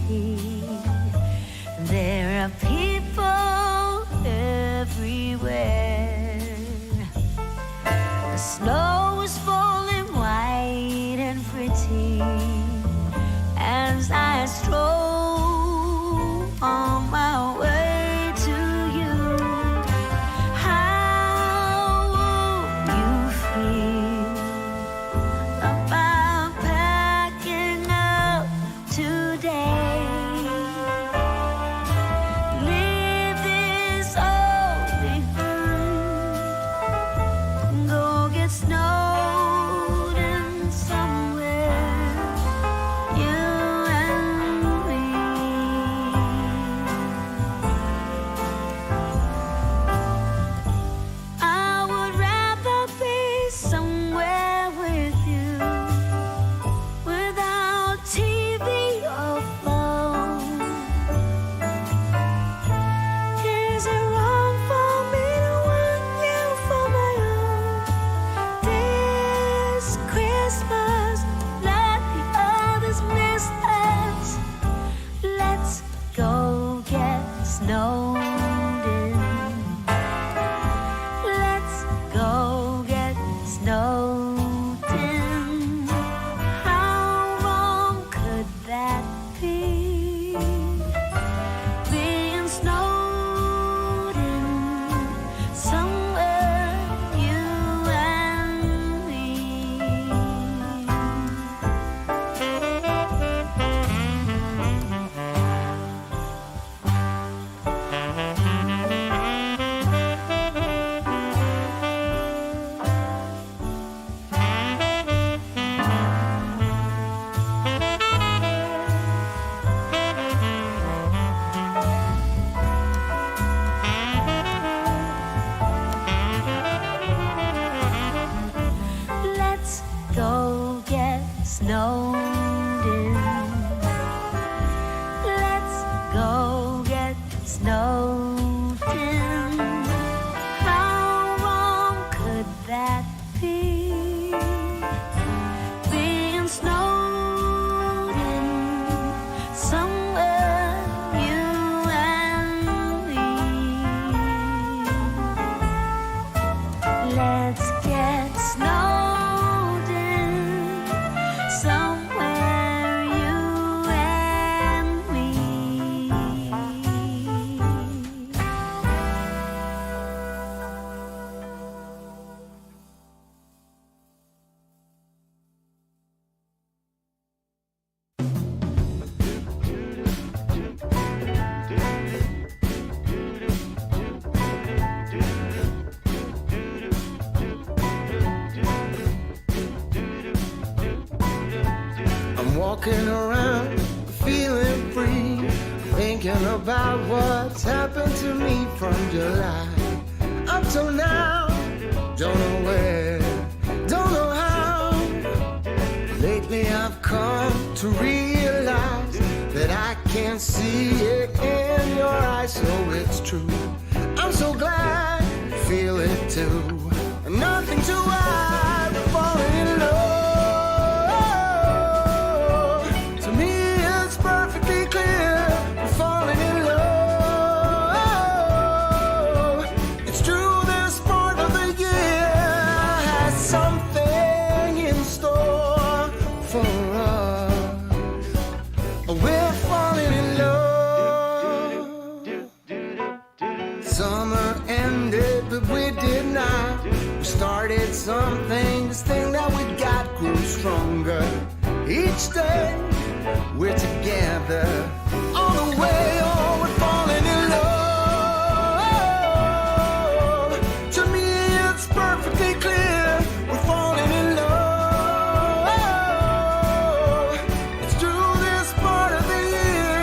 pretty. There are people everywhere. The snow is falling white and pretty as I stroll on my way to you. How would you feel about packing up today? Leave this all behind. Go get snowed in somewhere. You and me. I would rather be somewhere with you, without TV or phone. Is it wrong for me to want you for my own? This Christmas, let the others miss us. Let's go get snowed in. Let's go get snowed in. How wrong could that be? Being snowed in somewhere, you and me. Let's go get snowed in. Let's go get snowed in. How wrong could that be? Being snowed in somewhere, you and me. Let's get snowed in somewhere, you and me. I'm walking around feeling free, thinking about what's happened to me from July up till now. Don't know where, don't know how. Lately I've come to realize that I can see it in your eyes, so it's true. I'm so glad you feel it too. Nothing to hide but falling in love. To me it's perfectly clear we're falling in love. It's true, this part of the year has something in store for us. We're falling in love. Summer ended, but we did not. We started something, this thing that we got grew stronger. Each day we're together, all the way, oh, we're falling in love. To me it's perfectly clear we're falling in love. It's true, this part of the year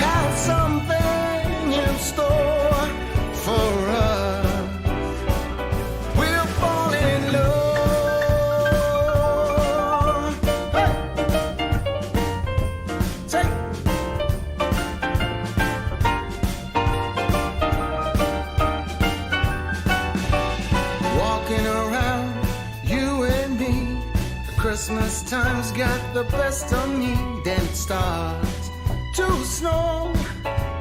has something in store for us. We're falling in love. Hey! Take. Walking around, you and me. The Christmas time's got the best of me. Then it starts to snow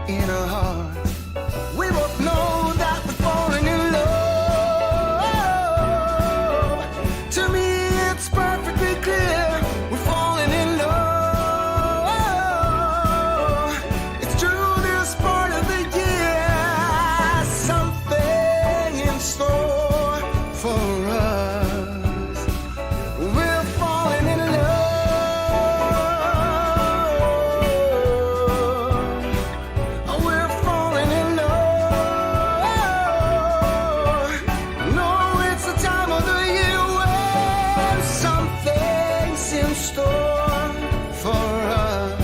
in our heart. We both know that we're falling in love. To me, it's perfectly clear we're falling in love. It's true this part of the year, something in store for us. We're falling in love. We're falling in love. No, it's the time of the year when something's in store for us.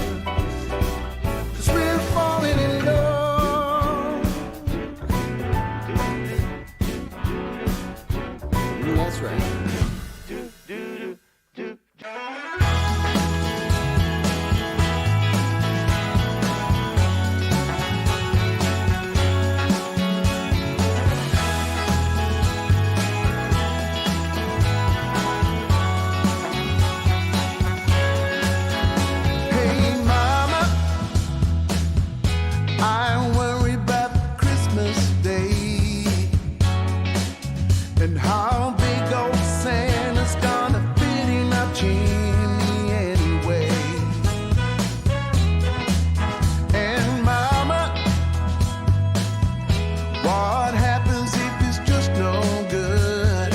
'Cause we're falling in love. That's right. Hey mama, I worry about Christmas Day and how big old Santa's gonna fit in our chimney anyway. And mama, what happens if it's just no good?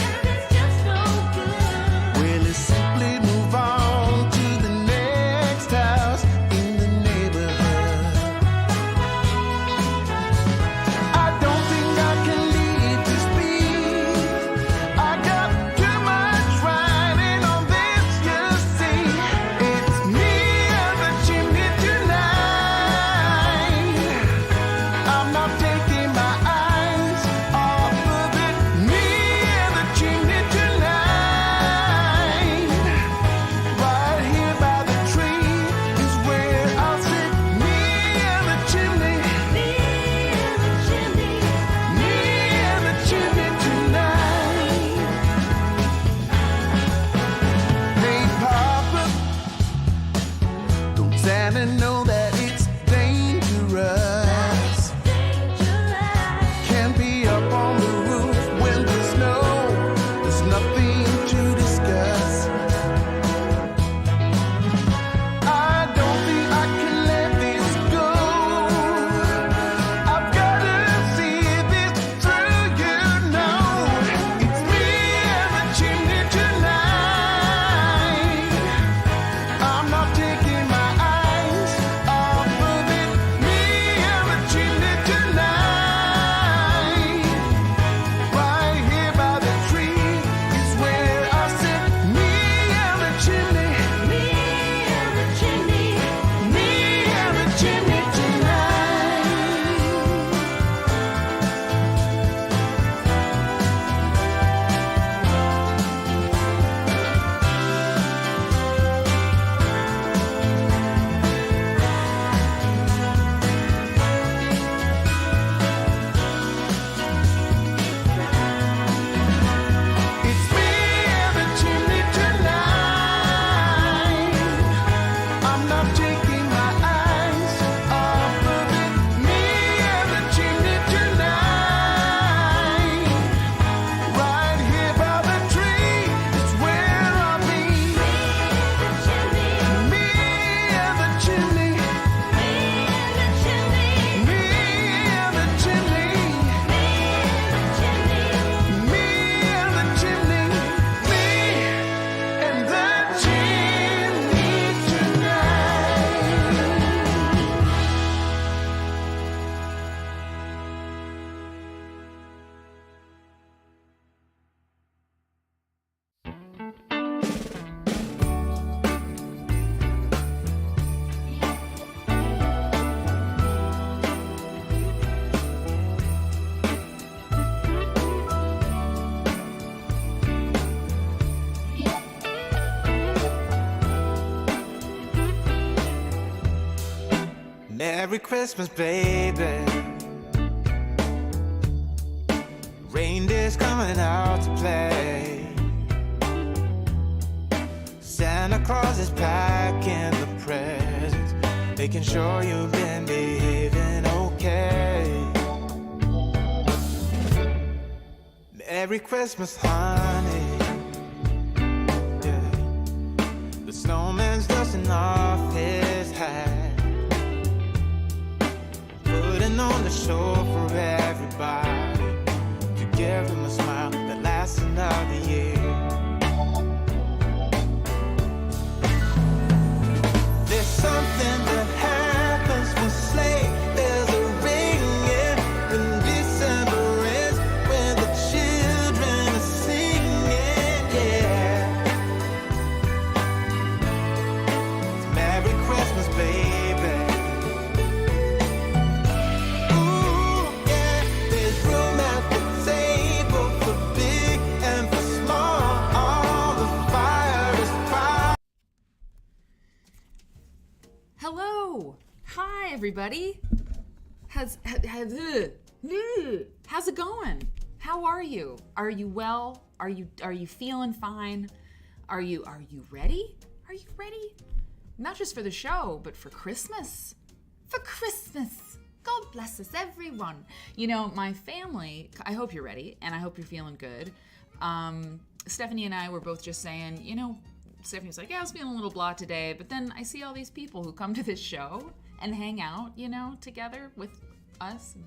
Will it simply move on to the next house in the neighborhood? I don't think I can leave this be. I got too much riding on this, you see. It's me and the chimney tonight. I'm not taking my eyes off of it. Me and the chimney tonight. Right here by the tree is where I'll sit. Me and the chimney. Me and the chimney. Me and the chimney tonight. Hey Papa, don't Santa know that it's dangerous? Can't be up on the roof when there's snow. There's nothing to discuss. I don't think I can let this go. I've gotta see this through, you know. It's me and the chimney tonight. I'm not taking my eyes off of it. Me and the chimney tonight. Right here by the tree is where I sit. Me and the chimney. Me and the chimney. Me and the chimney tonight. It's me and the chimney tonight. I'm not taking my eyes off of it. Me and the chimney tonight. Right here by the tree is where I'll be. Me and the chimney. Me and the chimney. Me and the chimney. Me and the chimney. Me and the chimney tonight. Merry Christmas, baby. Reindeer's coming out to play. Santa Claus is packing the presents making sure you've been behaving okay. Merry Christmas, honey. Yeah. The snowman's dusting off his hat, putting on the show for everybody, to give him a smile that lasts another year. There's something that happens when sleigh bells are ringing, when December ends, when the children are singing, yeah. It's Merry Christmas, baby. Ooh, yeah. There's room at the table for big and for small. The fire is fire. Hello. Hi, everybody. How's it going? How are you? Are you well? Are you feeling fine? Are you ready? Are you ready? Not just for the show, but for Christmas. For Christmas. God bless us, everyone. You know, my family, I hope you're ready, and I hope you're feeling good. Stephanie and I were both just saying, you know, Stephanie's like, yeah, I was feeling a little blah today, but then I see all these people who come to this show and hang out, you know, together with us and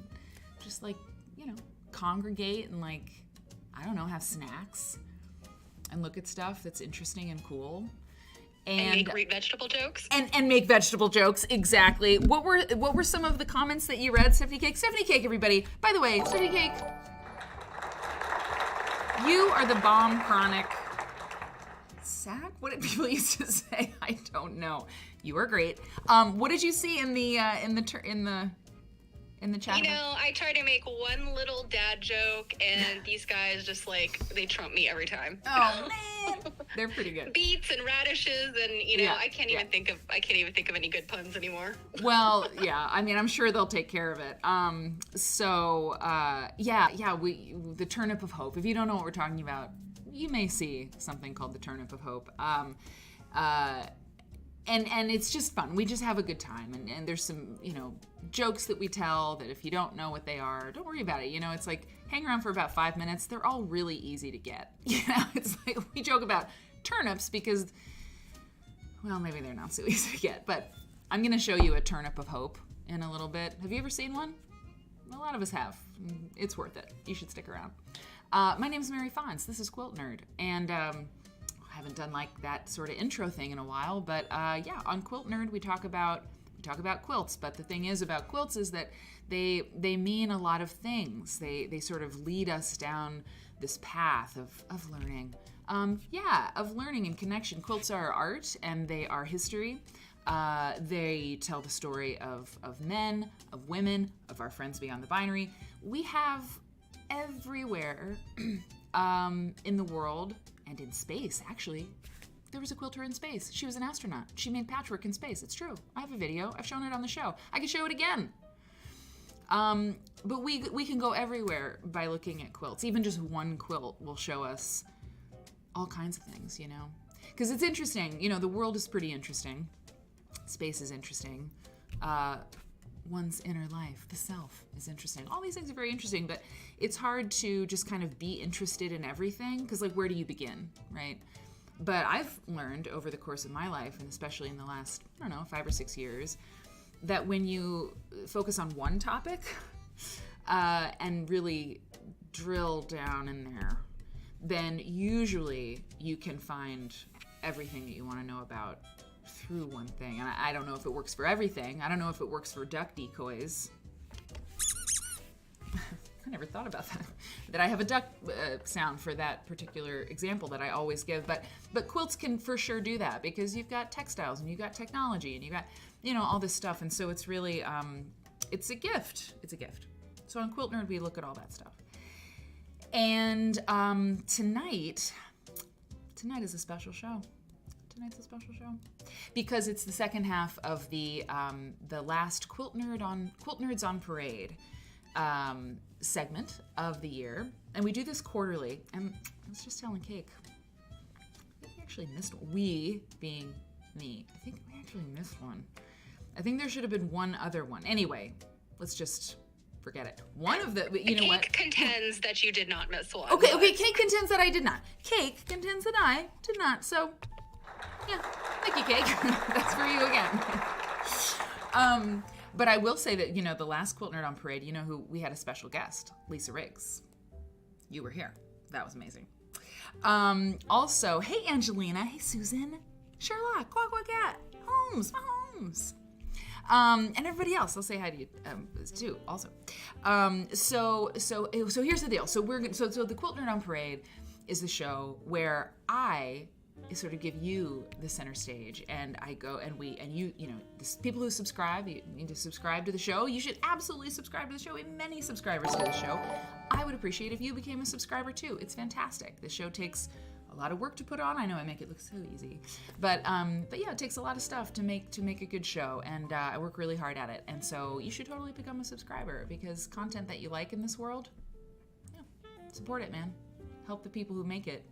just like, you know, congregate and like, I don't know, have snacks and look at stuff that's interesting and cool. And make great vegetable jokes. And make vegetable jokes, exactly. What were some of the comments that you read, Stephanie Cake? Stephanie Cake, everybody. By the way, Stephanie Cake, you are the bomb chronic sack? What did people used to say? I don't know. You are great. What did you see in the chat? You know, I try to make one little dad joke, and these guys just like they trump me every time. Oh man, they're pretty good. Beets and radishes, and you know, Yeah, I can't even think of any good puns anymore. Well, yeah. I mean, I'm sure they'll take care of it. The turnip of hope. If you don't know what we're talking about, you may see something called the turnip of hope. And it's just fun. We just have a good time. And there's some, you know, jokes that we tell that if you don't know what they are, don't worry about it. You know, it's like hang around for about 5 minutes. They're all really easy to get. You know, it's like we joke about turnips because, well, maybe they're not so easy to get. But I'm going to show you a turnip of hope in a little bit. Have you ever seen one? A lot of us have. It's worth it. You should stick around. My name is Mary Fonz. This is Quilt Nerd. And I haven't done like that sort of intro thing in a while, but yeah, on Quilt Nerd we talk about quilts. But the thing is about quilts is that they mean a lot of things. They sort of lead us down this path of learning. Of learning and connection. Quilts are art and they are history. They tell the story of men, of women, of our friends beyond the binary. We have everywhere in the world and in space, actually. There was a quilter in space. She was an astronaut. She made patchwork in space. It's true. I have a video. I've shown it on the show. I can show it again. But we can go everywhere by looking at quilts. Even just one quilt will show us all kinds of things, you know? Because it's interesting. You know, the world is pretty interesting. Space is interesting. One's inner life, the self, is interesting. All these things are very interesting, but it's hard to just kind of be interested in everything, because, like, where do you begin, right? But I've learned over the course of my life, and especially in the last, 5 or 6 years, that when you focus on one topic and really drill down in there, then usually you can find everything that you want to know about through one thing. And I don't know if it works for everything. I don't know if it works for duck decoys. I never thought about that I have a duck sound for that particular example that I always give. But quilts can for sure do that, because you've got textiles and you've got technology and you've got, all this stuff. And so it's really, it's a gift. It's a gift. So on Quilt Nerd, we look at all that stuff. And tonight is a special show. Tonight's a special show because it's the second half of the last Quilt Nerds on Parade segment of the year, and we do this quarterly. And I was just telling Cake, we actually missed one. We being me, I think we actually missed one. I think there should have been one other one. Anyway, let's just forget it. One of the, you know Cake what? contends that you did not miss one. Okay, but- Cake contends that I did not. Cake contends that I did not. So, yeah, thank you, Cake. That's for you again. But I will say that, you know, the last Quilt Nerd on Parade, you know who, we had a special guest, Lisa Riggs. You were here. That was amazing. Also, hey, Angelina. Hey, Susan. Sherlock. Quack, quack, cat. Holmes. And everybody else, I'll say hi to you too. Also, so here's the deal. So the Quilt Nerd on Parade is the show where I sort of give you the center stage, and I go and you know, people who subscribe, you need to subscribe to the show. You should absolutely subscribe to the show. We have many subscribers to the show. I would appreciate if you became a subscriber too. It's fantastic. The show takes a lot of work to put on. I know I make it look so easy, but yeah, it takes a lot of stuff to make a good show, and I work really hard at it. And so you should totally become a subscriber, because content that you like in this world, yeah, support it, man. Help the people who make it.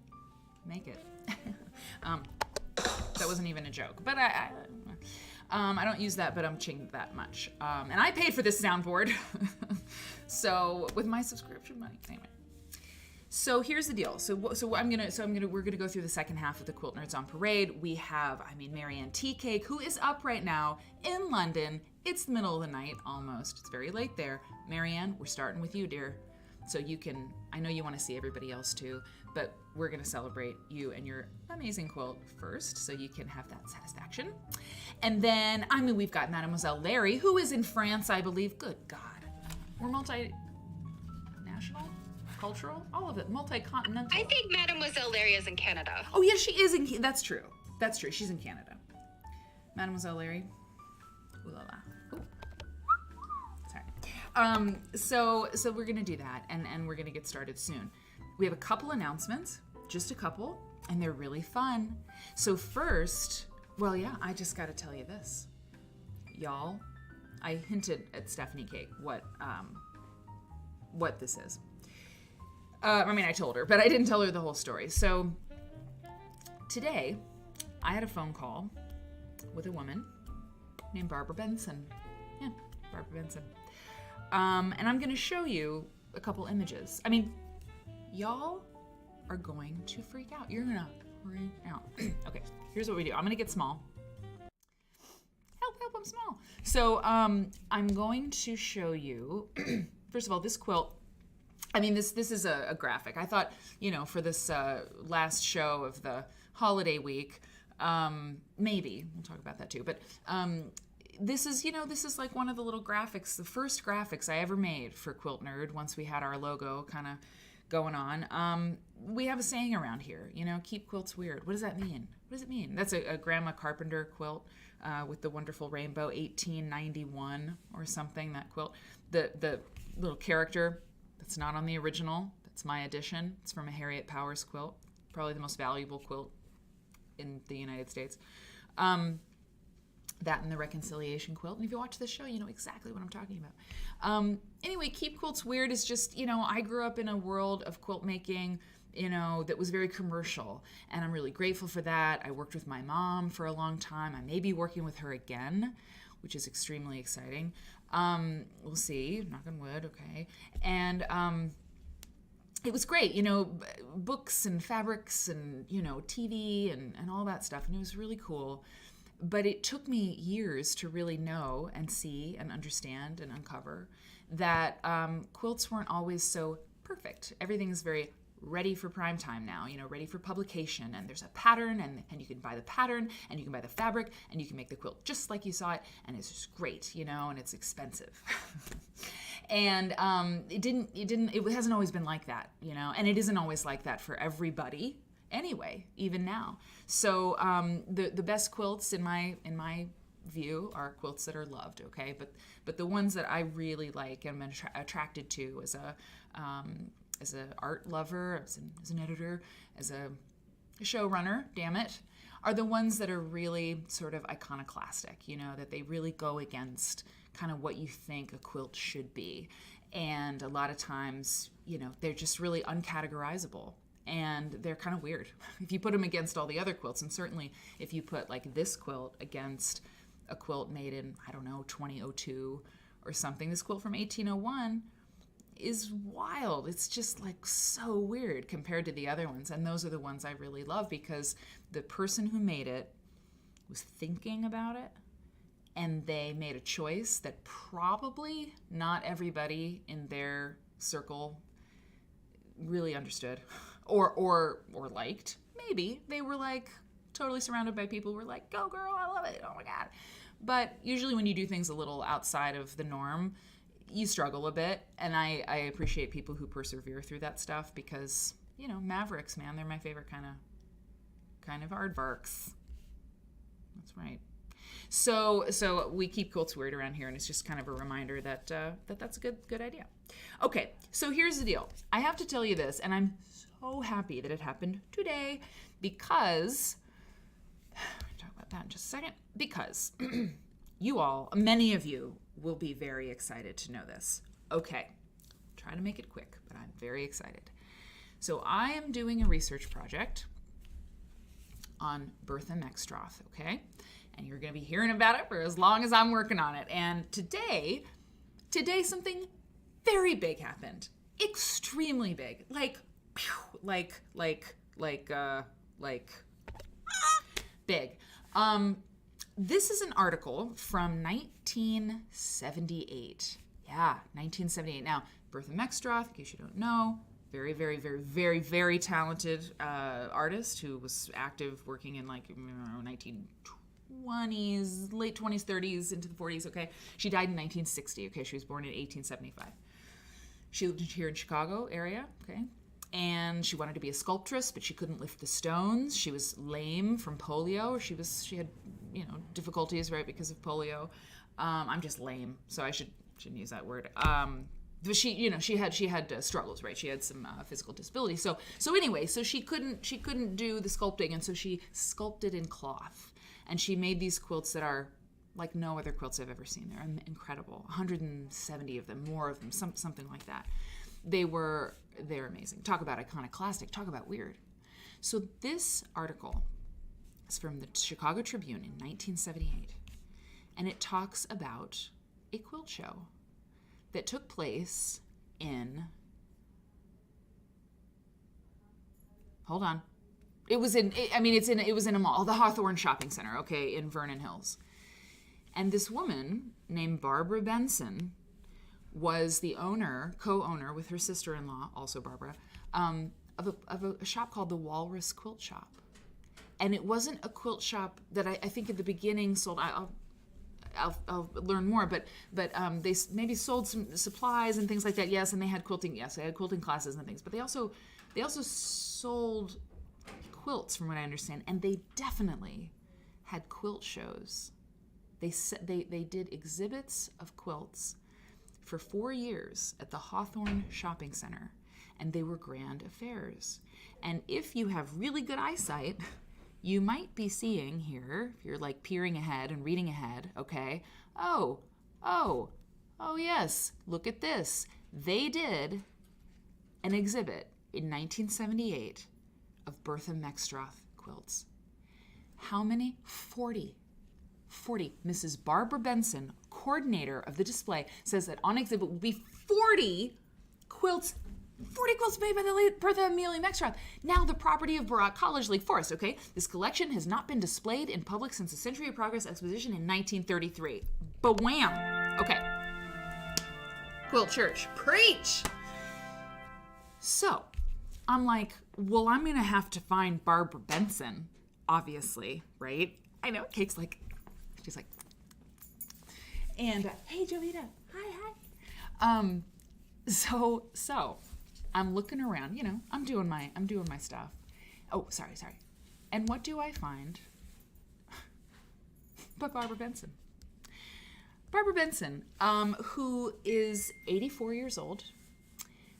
That wasn't even a joke, but I don't use that, but I'm ching that much. And I paid for this soundboard, so with my subscription money, anyway. So here's the deal. We're gonna go through the second half of the Quilt Nerds on Parade. We have, Marianne Tea Cake, who is up right now in London. It's the middle of the night, almost. It's very late there. Marianne, we're starting with you, dear. So you can, I know you want to see everybody else too, but we're gonna celebrate you and your amazing quilt first, so you can have that satisfaction. And then, we've got Mademoiselle Larry, who is in France, I believe. Good God. We're multi-national? Cultural, all of it, multi-continental. I think Mademoiselle Larry is in Canada. Oh yeah, she is in. That's true. She's in Canada. Mademoiselle Larry. Ooh la la. Ooh. Sorry. So we're gonna do that, and we're gonna get started soon. We have a couple announcements, just a couple, and they're really fun. So first, well, yeah, I just got to tell you this, y'all. I hinted at Stephanie Cake what this is. I told her, but I didn't tell her the whole story. So today, I had a phone call with a woman named Barbara Benson. Yeah, Barbara Benson. And I'm going to show you a couple images. Y'all are going to freak out. You're going to freak out. Okay, here's what we do. I'm going to get small. Help, I'm small. So I'm going to show you, first of all, this quilt. This is a graphic. I thought, for this last show of the holiday week, maybe we'll talk about that too. But this is like one of the little graphics, the first graphics I ever made for Quilt Nerd. Once we had our logo kind of going on, we have a saying around here. Keep quilts weird. What does that mean? What does it mean? That's a Grandma Carpenter quilt with the wonderful rainbow, 1891 or something. That quilt, the little character. It's not on the original. That's my edition. It's from a Harriet Powers quilt, probably the most valuable quilt in the United States. That and the Reconciliation quilt. And if you watch this show, you know exactly what I'm talking about. Anyway, Keep Quilts Weird is just, I grew up in a world of quilt making, that was very commercial. And I'm really grateful for that. I worked with my mom for a long time. I may be working with her again, which is extremely exciting. We'll see, knock on wood, okay. And it was great, books and fabrics and, TV and all that stuff. And it was really cool. But it took me years to really know and see and understand and uncover that quilts weren't always so perfect. Everything is very ready for prime time now, ready for publication, and there's a pattern, and you can buy the pattern, and you can buy the fabric, and you can make the quilt just like you saw it, and it's just great, and it's expensive. And it hasn't always been like that, and it isn't always like that for everybody anyway, even now. So the best quilts in my view are quilts that are loved, okay? But the ones that I really like and I'm attracted to as an art lover, as an editor, as a showrunner, damn it, are the ones that are really sort of iconoclastic, that they really go against kind of what you think a quilt should be. And a lot of times, they're just really uncategorizable. And they're kind of weird if you put them against all the other quilts. And certainly if you put like this quilt against, a quilt made in, I don't know, 2002 or something. This quilt from 1801 is wild. It's just like so weird compared to the other ones. And those are the ones I really love because the person who made it was thinking about it, and they made a choice that probably not everybody in their circle really understood or liked. Maybe they were like totally surrounded by people who were like, go girl, I love it, oh my God. But usually when you do things a little outside of the norm, you struggle a bit. And I appreciate people who persevere through that stuff because, you know, mavericks, man, they're my favorite kind of aardvarks. That's right. So we keep quilts weird around here, and it's just kind of a reminder that that's a good idea. Okay, so here's the deal. I have to tell you this, and I'm so happy that it happened today because we're going to talk about that in just a second. Because you all, many of you, will be very excited to know this. Okay, try to make it quick, but I'm very excited. So I am doing a research project on Bertha Meckstroth, okay? And you're going to be hearing about it for as long as I'm working on it. And today something very big happened. Extremely big. Like big. This is an article from 1978. Yeah, 1978. Now, Bertha Meckstroth, in case you don't know, very, very, very, very, very talented artist who was active working in like 1920s, late 20s, 30s, into the 40s, okay? She died in 1960, okay? She was born in 1875. She lived here in Chicago area, okay? And she wanted to be a sculptress, but she couldn't lift the stones. She was lame from polio. She had, you know, difficulties, right, because of polio. I'm just lame, so I shouldn't use that word. But she, you know, she had struggles, right? She had some physical disability. So anyway, so she couldn't do the sculpting, and so she sculpted in cloth, and she made these quilts that are like no other quilts I've ever seen. They're incredible. 170 of them, more of them, something like that. They're amazing. Talk about iconoclastic. Talk about weird. So this article is from the Chicago Tribune in 1978, and it talks about a quilt show that took place in, hold on. It was in a mall, the Hawthorne Shopping Center, okay, in Vernon Hills. And this woman named Barbara Benson was the co-owner with her sister-in-law, also Barbara, of a shop called the Walrus Quilt Shop. And it wasn't a quilt shop that I think at the beginning sold, I'll learn more, but they maybe sold some supplies and things like that. Yes, and they had quilting. Yes, they had quilting classes and things. But they also sold quilts, from what I understand, and they definitely had quilt shows. They did exhibits of quilts for 4 years at the Hawthorne Shopping Center, and they were grand affairs. And if you have really good eyesight, you might be seeing here, if you're like peering ahead and reading ahead, okay, oh yes, look at this. They did an exhibit in 1978 of Bertha Meckstroth quilts. How many? 40. Mrs. Barbara Benson, coordinator of the display, says that on exhibit will be 40 quilts made by the late Bertha Amelia Meckstroth, now the property of Barat College, Lake Forest, okay? This collection has not been displayed in public since the Century of Progress exposition in 1933. But wham! Okay. Quilt Church. Preach! So, I'm like, well, I'm going to have to find Barbara Benson, obviously, right? I know, Kate's like, she's like, and, hey, Jovita, hi. So, I'm looking around, you know, I'm doing my stuff. Oh, sorry. And what do I find? But Barbara Benson. Barbara Benson, who is 84 years old.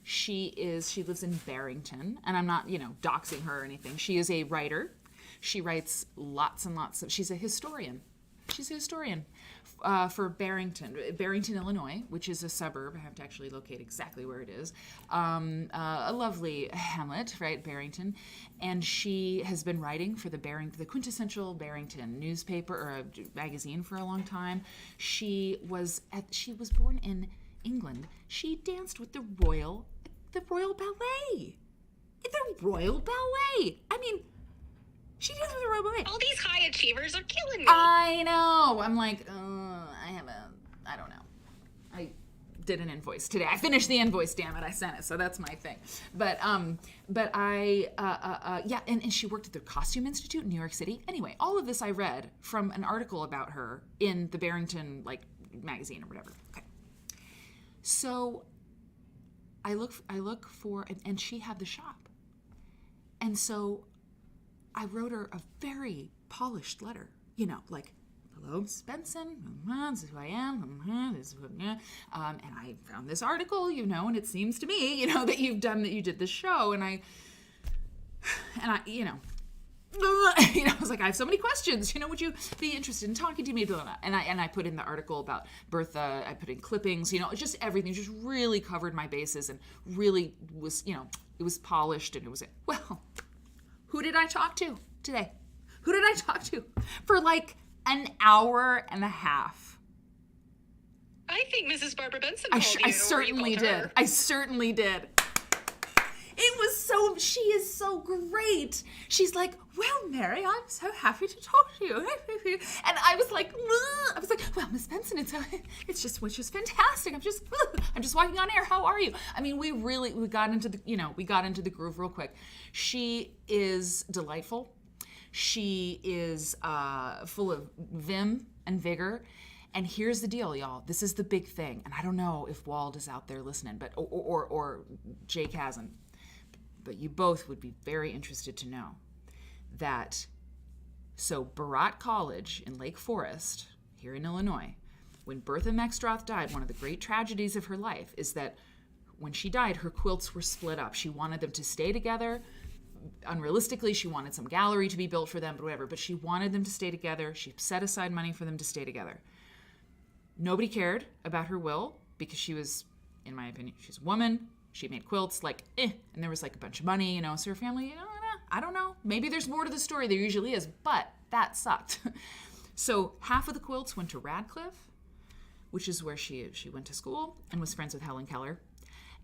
She lives in Barrington, and I'm not, you know, doxing her or anything. She is a writer. She writes lots and lots of, she's a historian. She's a historian for Barrington, Illinois, which is a suburb. I have to actually locate exactly where it is. A lovely hamlet, right, Barrington. And she has been writing for the quintessential Barrington newspaper or magazine for a long time. She was born in England. She danced with the Royal Ballet. The Royal Ballet. I mean, she did with the Royal Ballet. All these high achievers are killing me. I know. I'm like, I don't know. I did an invoice today. I finished the invoice, damn it. I sent it, so that's my thing. But yeah, and she worked at the Costume Institute in New York City. Anyway, all of this I read from an article about her in the Barrington, magazine or whatever. Okay. So I look for, and she had the shop. And so I wrote her a very polished letter, hello, Miss Benson, this is who I am, this is who, and I found this article, and it seems to me, that you did this show, and I was like, I have so many questions, would you be interested in talking to me? And I put in the article about Bertha, I put in clippings, just everything, just really covered my bases and really was, it was polished, and it was, well, who did I talk to today? Who did I talk to for an hour and a half? I think Mrs. Barbara Benson called you. I certainly did. I certainly did. It was she is so great. She's like, well, Mary, I'm so happy to talk to you. And I was like, well, Miss Benson, it's just fantastic. I'm just walking on air. How are you? I mean, we got into the groove real quick. She is delightful. She is full of vim and vigor. And here's the deal, y'all. This is the big thing. And I don't know if Wald is out there listening, but or Jake hasn't. But you both would be very interested to know that, so Barat College in Lake Forest, here in Illinois, when Bertha Meckstroth died, one of the great tragedies of her life is that when she died, her quilts were split up. She wanted them to stay together. Unrealistically, she wanted some gallery to be built for them, but whatever. But she wanted them to stay together. She set aside money for them to stay together. Nobody cared about her will because she was, in my opinion, she's a woman. She made quilts, and there was a bunch of money, so her family, I don't know. Maybe there's more to the story. There usually is, but that sucked. So half of the quilts went to Radcliffe, which is where she went to school and was friends with Helen Keller.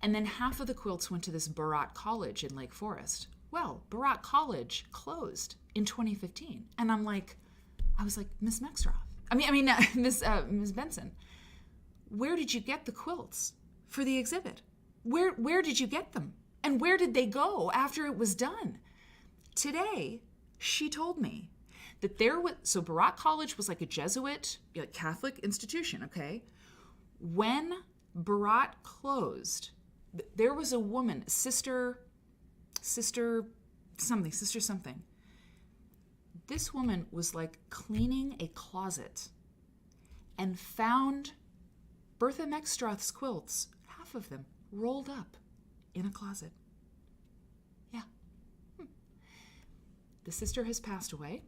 And then half of the quilts went to this Barat College in Lake Forest. Well, Barat College closed in 2015. And I was like, Miss Meckstroth. Miss Benson, where did you get the quilts for the exhibit? Where did you get them? And where did they go after it was done? Today, she told me that so Barat College was like a Jesuit, Catholic institution, okay? When Barat closed, there was a woman, sister something. This woman was cleaning a closet and found Bertha Meckstroth's quilts, half of them, rolled up in a closet. Yeah. The sister has passed away,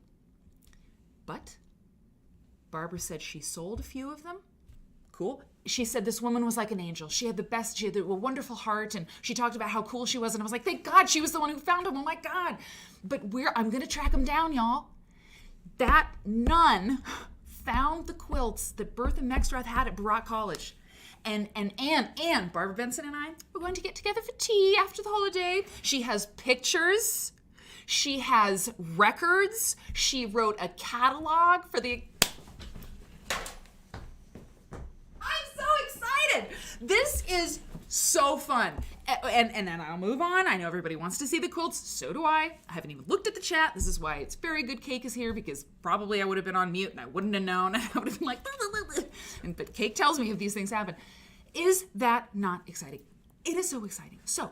but Barbara said she sold a few of them. Cool. She said this woman was like an angel. She had a wonderful heart, and she talked about how cool she was, and I was like, thank God she was the one who found them. Oh my God. But I'm going to track them down, y'all. That nun found the quilts that Bertha Meckstroth had at Barat College. And Barbara Benson and I, we're going to get together for tea after the holiday. She has pictures. She has records. She wrote a catalog for the... I'm so excited. This is so fun. And then I'll move on. I know everybody wants to see the quilts. So do I. I haven't even looked at the chat. This is why it's very good Cake is here, because probably I would have been on mute and I wouldn't have known. I would have been like, but Cake tells me if these things happen. Is that not exciting? It is so exciting. So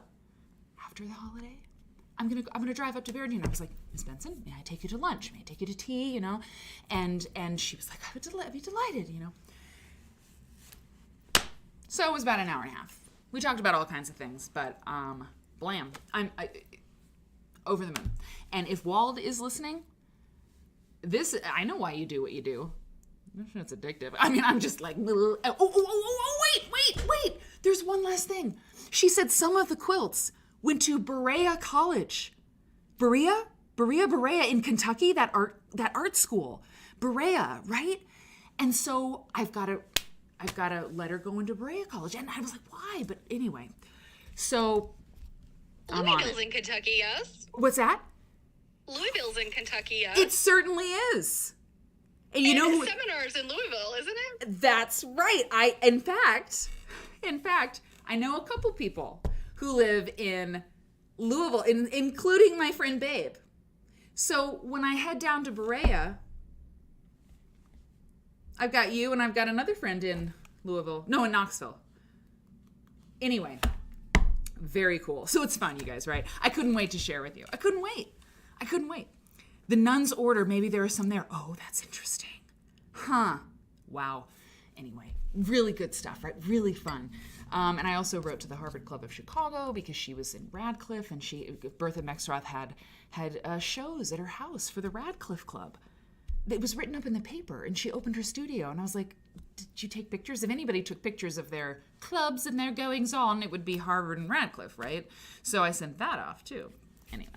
after the holiday, I'm gonna drive up to Barrington. I was like, Miss Benson, may I take you to lunch? May I take you to tea? And she was like, I'd be delighted. So it was about an hour and a half. We talked about all kinds of things, but blam, I'm over the moon. And if Wald is listening, I know why you do what you do. It's addictive. I mean, I'm just like, wait. There's one last thing. She said some of the quilts went to Berea College. Berea in Kentucky, that art school. Berea, right? And so I've got a letter going to Berea College. And I was like, why? But anyway, so I'm on Louisville's it. in Kentucky, yes? What's that? Louisville's in Kentucky, yes? It certainly is. And you and know the who? seminar's in Louisville, isn't it? That's right. In fact, I know a couple people who live in Louisville, including my friend Babe. So when I head down to Berea, I've got you and I've got another friend in Louisville. No, in Knoxville. Anyway, very cool. So it's fun, you guys, right? I couldn't wait to share with you. I couldn't wait. The Nun's Order, maybe there are some there. Oh, that's interesting. Huh. Wow. Anyway, really good stuff, right? Really fun. And I also wrote to the Harvard Club of Chicago because she was in Radcliffe, and Bertha Mexroth had shows at her house for the Radcliffe Club. It was written up in the paper, and she opened her studio, and I was like, did you take pictures? If anybody took pictures of their clubs and their goings-on, it would be Harvard and Radcliffe, right? So I sent that off, too. Anyway,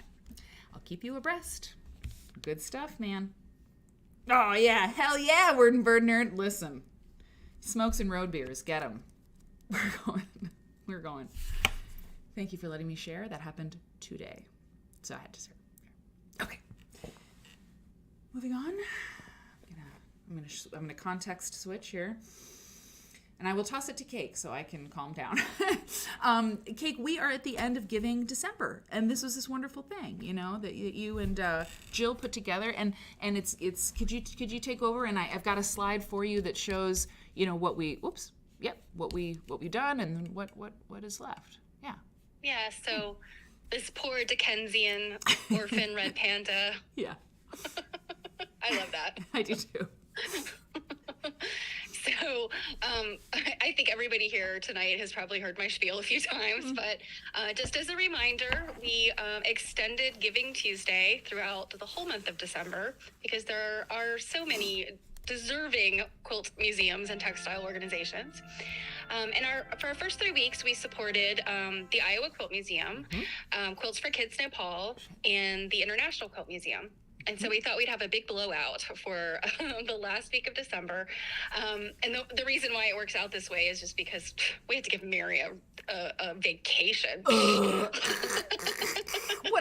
I'll keep you abreast. Good stuff, man. Oh, yeah. Hell yeah, Word and Bird Nerd. Listen. Smokes and road beers. Get them. We're going. Thank you for letting me share. That happened today. So I had to share. Okay. Moving on. I'm gonna context switch here. And I will toss it to Cake so I can calm down. Cake, we are at the end of Giving December, and this was this wonderful thing, you know, that you and Jill put together, and it's could you take over? And I've got a slide for you that shows, you know, what we've done and what is left. Yeah. Yeah. So this poor Dickensian orphan red panda. Yeah. I love that. I do too. So I think everybody here tonight has probably heard my spiel a few times, but just as a reminder, we extended Giving Tuesday throughout the whole month of December because there are so many deserving quilt museums and textile organizations. For our first 3 weeks, we supported the Iowa Quilt Museum, Quilts for Kids Nepal, and the International Quilt Museum. And so we thought we'd have a big blowout for the last week of December. And the reason why it works out this way is just because we had to give Mary a vacation. What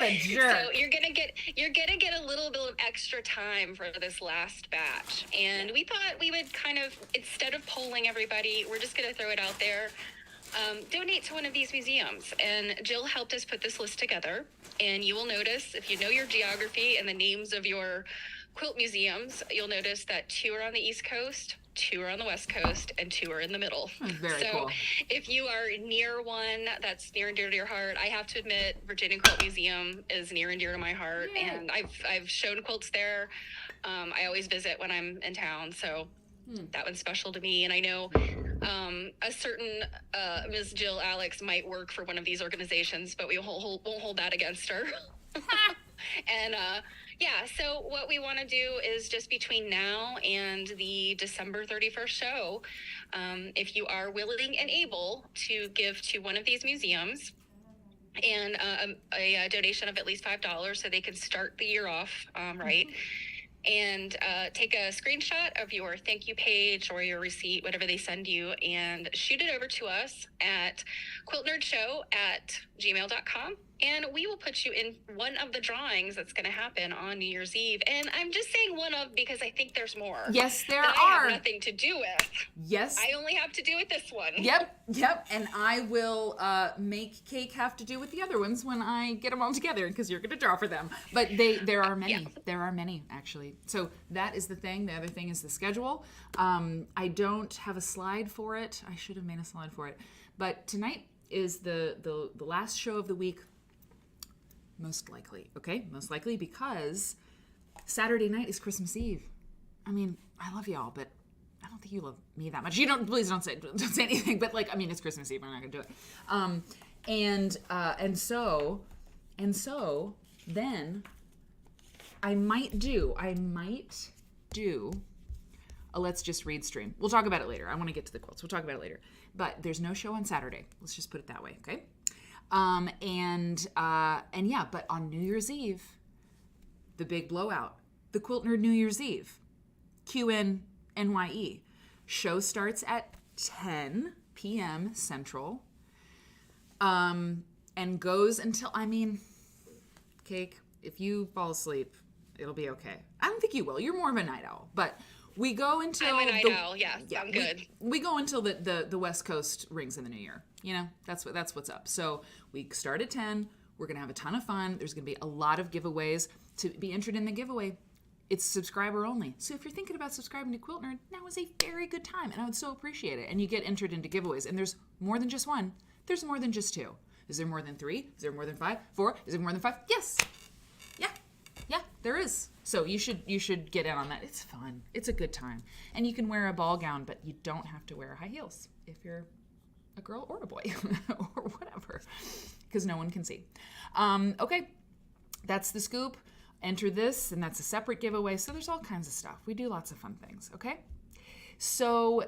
a jerk. So you're gonna get a little bit of extra time for this last batch. And we thought we would kind of, instead of polling everybody, we're just gonna throw it out there. Donate to one of these museums. And Jill helped us put this list together. And you will notice, if you know your geography and the names of your quilt museums, you'll notice that 2 are on the East Coast, 2 are on the West Coast, and 2 are in the middle. Very cool. If you are near one that's near and dear to your heart, I have to admit, Virginia Quilt Museum is near and dear to my heart. Yay. And I've shown quilts there. I always visit when I'm in town, so that one's special to me. And I know a certain Ms. Jill Alex might work for one of these organizations, but we won't hold that against her. And so what we want to do is just between now and the December 31st show, if you are willing and able to give to one of these museums, and a donation of at least $5 so they can start the year off right. And take a screenshot of your thank you page or your receipt, whatever they send you, and shoot it over to us at quiltnerdshow@gmail.com. And we will put you in one of the drawings that's going to happen on New Year's Eve. And I'm just saying one of because I think there's more. Yes, there that are. I have nothing to do with. Yes. I only have to do with this one. Yep. And I will make Cake have to do with the other ones when I get them all together because you're going to draw for them. But there are many. Yeah. There are many, actually. So that is the thing. The other thing is the schedule. I don't have a slide for it. I should have made a slide for it. But tonight is the last show of the week. Most likely, because Saturday night is Christmas Eve. I mean, I love y'all, but I don't think you love me that much. Please don't say anything. But it's Christmas Eve. We're not gonna do it. And so then I might do a Let's Just Read stream. We'll talk about it later. I want to get to the quilts. We'll talk about it later. But there's no show on Saturday. Let's just put it that way, okay? And yeah, but on New Year's Eve, the big blowout, the Quilt Nerd New Year's Eve, QNNYE. Show starts at 10 p.m. Central, and goes until, Cake, if you fall asleep, it'll be okay. I don't think you will. You're more of a night owl, but we go until I'm a night owl. Yeah, I'm good. We go until the West Coast rings in the new year. You know, that's what's up. So we start at 10. We're gonna have a ton of fun. There's gonna be a lot of giveaways. To be entered in the giveaway, it's subscriber only. So if you're thinking about subscribing to Quilt Nerd, now is a very good time, and I would so appreciate it. And you get entered into giveaways, and there's more than just one. There's more than just two. Is there more than 3? Is there more than 5? 4? Is there more than 5? Yes. Yeah, there is. So you should get in on that. It's fun. It's a good time. And you can wear a ball gown, but you don't have to wear high heels if you're a girl or a boy or whatever, because no one can see. Okay, that's the scoop. Enter this, and that's a separate giveaway. So there's all kinds of stuff. We do lots of fun things, okay? So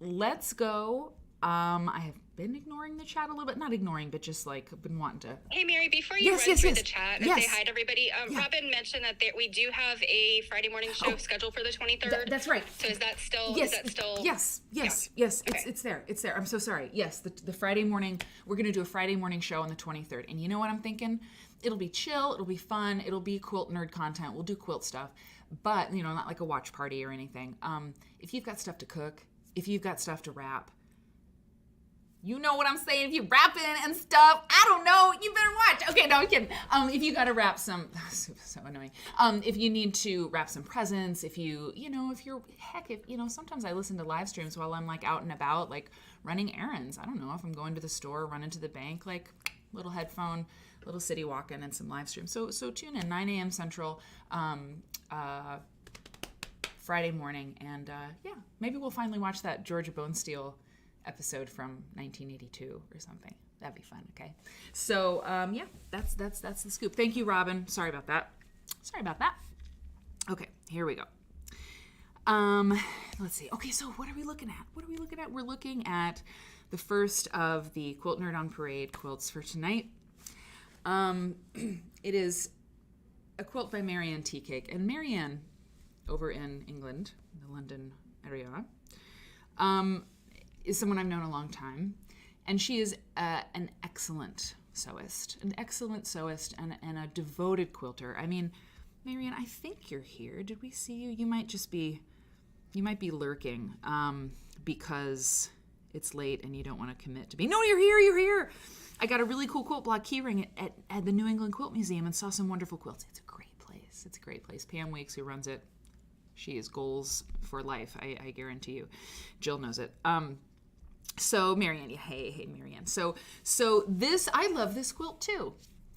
let's go. I have been ignoring the chat a little bit. Not ignoring, but just like been wanting to. Hey, Mary, before you run through the chat and say hi to everybody, Robin mentioned that we do have a Friday morning show scheduled for the 23rd. That's right. So is that still? Yes. Yes. Okay. It's there. I'm so sorry. Yes, the Friday morning, we're going to do a Friday morning show on the 23rd. And you know what I'm thinking? It'll be chill. It'll be fun. It'll be Quilt Nerd content. We'll do quilt stuff, but not like a watch party or anything. If you've got stuff to cook, if you've got stuff to wrap, you know what I'm saying? If you're wrapping and stuff, I don't know, you better watch. Okay, no, I'm kidding. If you got to wrap some, so annoying. If you need to wrap some presents, if sometimes I listen to live streams while I'm like out and about, like running errands. I don't know, if I'm going to the store, running to the bank, like little headphone, little city walking and some live stream. So tune in, 9 a.m. Central, Friday morning. And maybe we'll finally watch that Georgia Bonesteel episode from 1982 or something. That'd be fun. Okay, so that's the scoop. Thank you, Robin. Sorry about that. Okay, here we go. Let's see. Okay, so what are we looking at? We're looking at the first of the Quilt Nerd on Parade quilts for tonight. It is a quilt by Marianne Tea Cake, and Marianne over in England, the London area, is someone I've known a long time, and she is an excellent sewist and a devoted quilter. I mean, Marianne, I think you're here. Did we see you? You might be lurking because it's late and you don't want to commit to be. No, you're here. I got a really cool quilt blog keyring at the New England Quilt Museum and saw some wonderful quilts. It's a great place. Pam Weeks, who runs it, she is goals for life. I guarantee you. Jill knows it. So Marianne, hey Marianne. So this, I love this quilt too.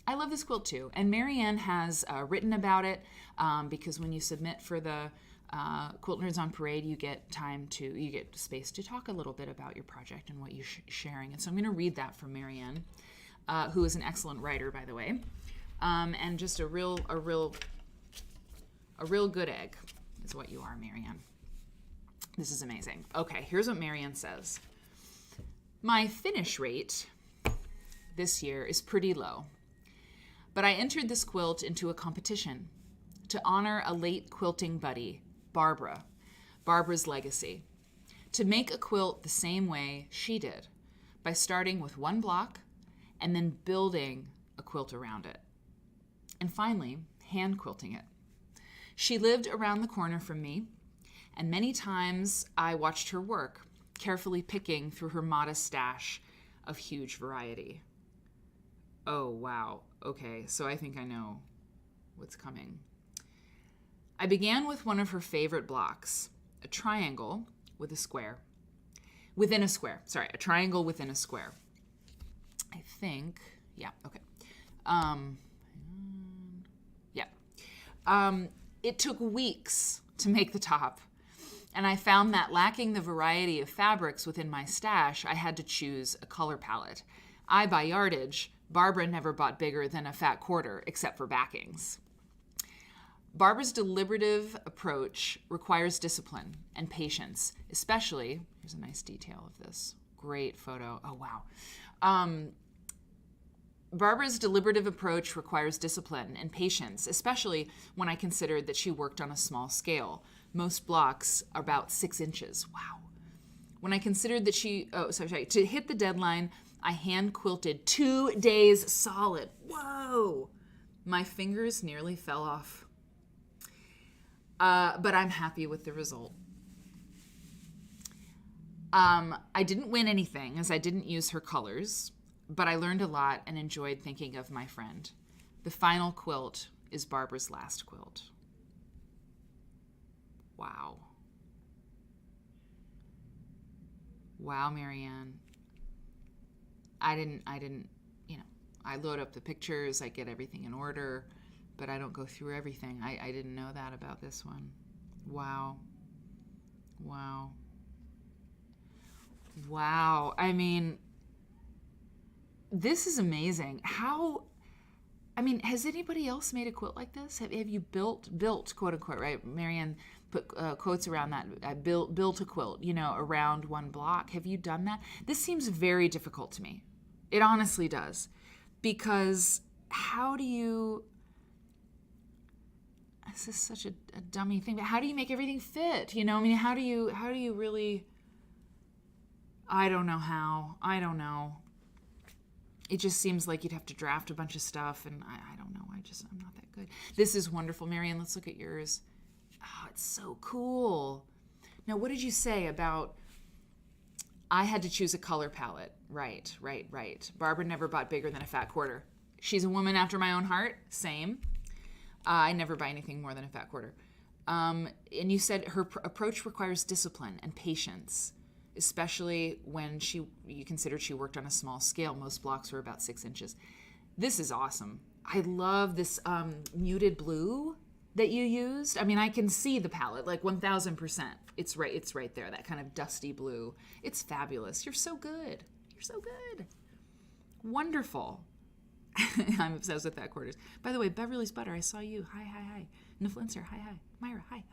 And Marianne has written about it because when you submit for the Quilt Nerds on Parade, you get space to talk a little bit about your project and what you're sharing. And so I'm going to read that from Marianne, who is an excellent writer, by the way, and just a real good egg is what you are, Marianne. This is amazing. Okay, here's what Marianne says. My finish rate this year is pretty low, but I entered this quilt into a competition to honor a late quilting buddy, Barbara's legacy, to make a quilt the same way she did, by starting with one block and then building a quilt around it, and finally hand quilting it. She lived around the corner from me, and many times I watched her work, carefully picking through her modest stash of huge variety. Oh, wow. Okay, so I think I know what's coming. I began with one of her favorite blocks, a triangle with a square. Within a square. Sorry, a triangle within a square. I think, yeah, okay. It took weeks to make the top, and I found that lacking the variety of fabrics within my stash, I had to choose a color palette. I buy yardage. Barbara never bought bigger than a fat quarter, except for backings. Barbara's deliberative approach requires discipline and patience, especially, here's a nice detail of this. Great photo. Oh, wow. Barbara's deliberative approach requires discipline and patience, especially when I considered that she worked on a small scale. Most blocks are about 6 inches. Wow. When I considered that to hit the deadline, I hand quilted 2 days solid. Whoa. My fingers nearly fell off. But I'm happy with the result. I didn't win anything as I didn't use her colors, but I learned a lot and enjoyed thinking of my friend. The final quilt is Barbara's last quilt. Wow. Wow, Marianne. I didn't, I load up the pictures, I get everything in order, but I don't go through everything. I didn't know that about this one. Wow. Wow. Wow. I mean, this is amazing. Has anybody else made a quilt like this? Have you built, quote unquote, right? Marianne put quotes around that, built a quilt, around one block. Have you done that? This seems very difficult to me. It honestly does. Because how do you, this is such a dummy thing, but how do you make everything fit? How do you really, I don't know how. I don't know. It just seems like you'd have to draft a bunch of stuff, and I don't know. I'm not that good. This is wonderful. Marianne, let's look at yours. Oh, it's so cool. Now, what did you say about, I had to choose a color palette? Right. Barbara never bought bigger than a fat quarter. She's a woman after my own heart. Same. I never buy anything more than a fat quarter. And you said her approach requires discipline and patience, especially when you considered she worked on a small scale. Most blocks were about 6 inches. This is awesome. I love this muted blue that you used. I can see the palette, like 1000%. It's right there, that kind of dusty blue. It's fabulous. You're so good. You're so good. Wonderful. I'm obsessed with fat quarters. By the way, Beverly's Butter, I saw you. Hi. Niflinser, hi. Myra, hi.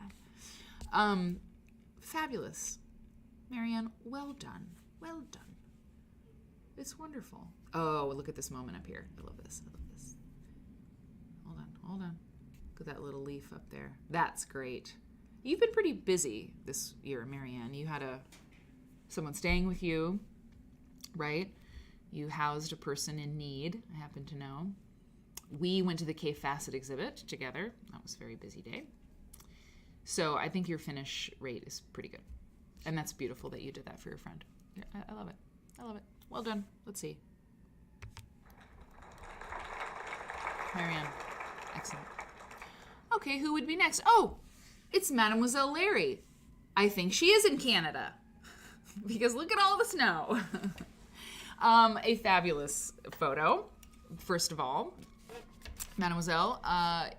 Fabulous. Marianne, well done. It's wonderful. Oh, look at this moment up here. I love this. Hold on. Look at that little leaf up there. That's great. You've been pretty busy this year, Marianne. You had someone staying with you, right? You housed a person in need, I happen to know. We went to the K Facet exhibit together. That was a very busy day. So I think your finish rate is pretty good. And that's beautiful that you did that for your friend. I love it. Well done. Let's see. Marianne. Excellent. Okay, who would be next? Oh, it's Mademoiselle Larry. I think she is in Canada. Because look at all the snow. A fabulous photo, first of all. Mademoiselle,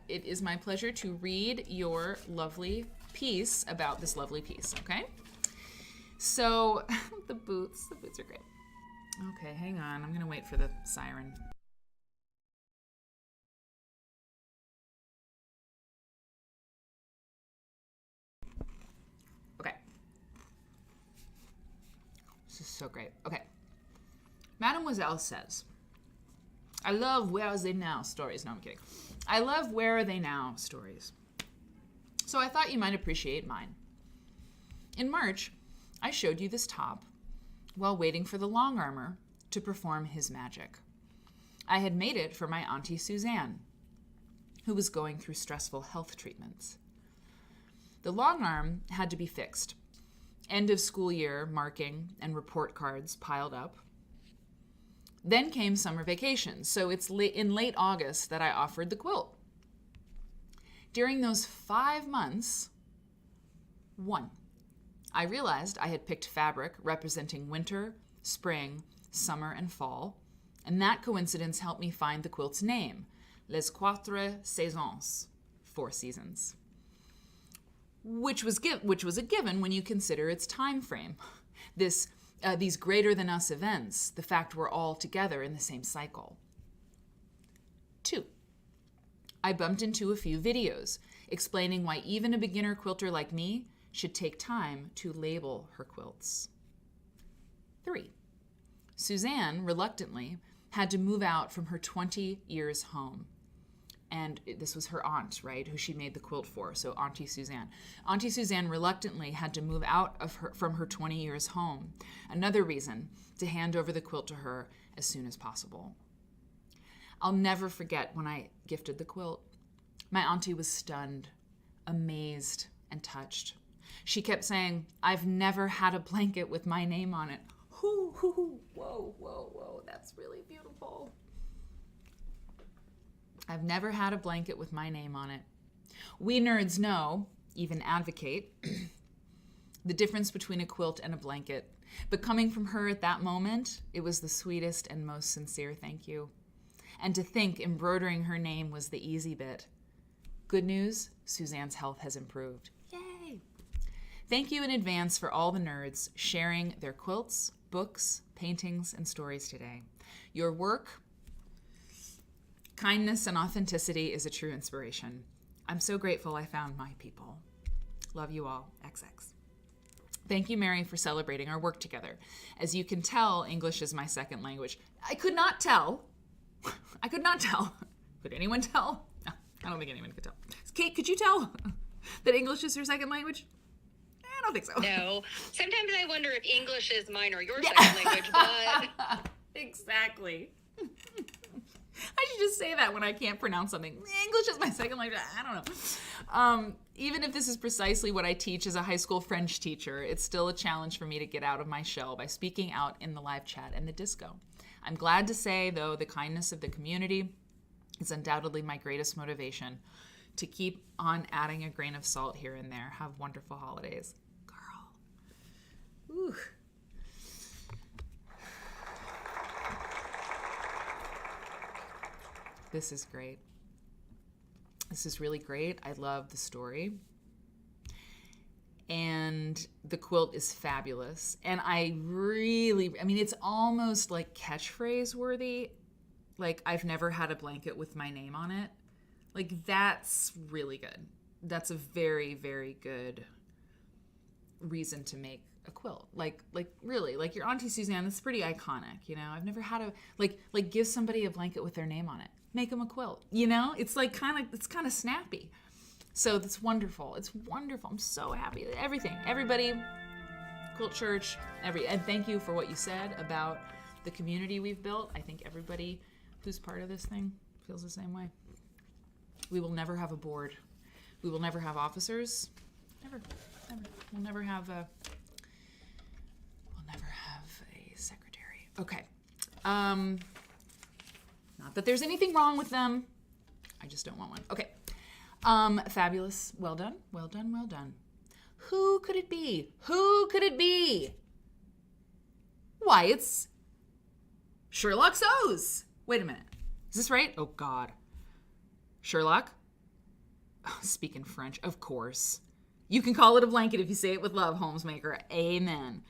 it is my pleasure to read your lovely piece about this lovely piece, okay? So, the boots are great. Okay, hang on. I'm going to wait for the siren. Okay. This is so great. Okay. Mademoiselle says, I love Where Are They Now stories. No, I'm kidding. I love Where Are They Now stories. So I thought you might appreciate mine. In March, I showed you this top while waiting for the long armor to perform his magic. I had made it for my Auntie Suzanne, who was going through stressful health treatments. The long arm had to be fixed. End of school year marking and report cards piled up. Then came summer vacation, so it's in late August that I offered the quilt. During those 5 months, 1, I realized I had picked fabric representing winter, spring, summer, and fall, and that coincidence helped me find the quilt's name, Les Quatre Saisons, 4 seasons, which was a given when you consider its time frame. These greater than us events, the fact we're all together in the same cycle. 2, I bumped into a few videos explaining why even a beginner quilter like me should take time to label her quilts. 3. Suzanne, reluctantly, had to move out from her 20 years home. And this was her aunt, right, who she made the quilt for, so Auntie Suzanne. Auntie Suzanne reluctantly had to move out from her 20 years home. Another reason to hand over the quilt to her as soon as possible. I'll never forget when I gifted the quilt. My auntie was stunned, amazed, and touched. She kept saying, "I've never had a blanket with my name on it." Hoo, hoo, hoo. Whoa, whoa, whoa, that's really beautiful. I've never had a blanket with my name on it. We nerds know, even advocate, the difference between a quilt and a blanket. But coming from her at that moment, it was the sweetest and most sincere thank you. And to think embroidering her name was the easy bit. Good news, Suzanne's health has improved. Yay! Thank you in advance for all the nerds sharing their quilts, books, paintings, and stories today. Your work, kindness, and authenticity is a true inspiration. I'm so grateful I found my people. Love you all, XX. Thank you, Mary, for celebrating our work together. As you can tell, English is my second language. I could not tell. I could not tell. Could anyone tell? No, I don't think anyone could tell. Kate, could you tell that English is your second language? I don't think so. No. Sometimes I wonder if English is mine or your second language, but... Exactly. I should just say that when I can't pronounce something. English is my second language. I don't know. Even if this is precisely what I teach as a high school French teacher, it's still a challenge for me to get out of my shell by speaking out in the live chat and the disco. I'm glad to say, though, the kindness of the community is undoubtedly my greatest motivation to keep on adding a grain of salt here and there. Have wonderful holidays. Girl. Ooh. This is great. This is really great. I love the story. And the quilt is fabulous. And it's almost like catchphrase worthy. Like, I've never had a blanket with my name on it. Like, that's really good. That's a very, very good reason to make a quilt. Like really, like your Auntie Suzanne, that's pretty iconic, you know? I've never had a, like give somebody a blanket with their name on it. Make them a quilt, you know? It's like it's kind of snappy. So that's wonderful. It's wonderful. I'm so happy that everybody, Quilt Church, and thank you for what you said about the community we've built. I think everybody who's part of this thing feels the same way. We will never have a board. We will never have officers. Never. We'll never have a secretary. Okay. Not that there's anything wrong with them. I just don't want one. Okay. Fabulous. Well done. Well done. Well done. Who could it be? Who could it be? Why, it's Sherlock So's. Wait a minute. Is this right? Oh, God. Sherlock? Oh, speaking French, of course. You can call it a blanket if you say it with love, Holmesmaker. Amen.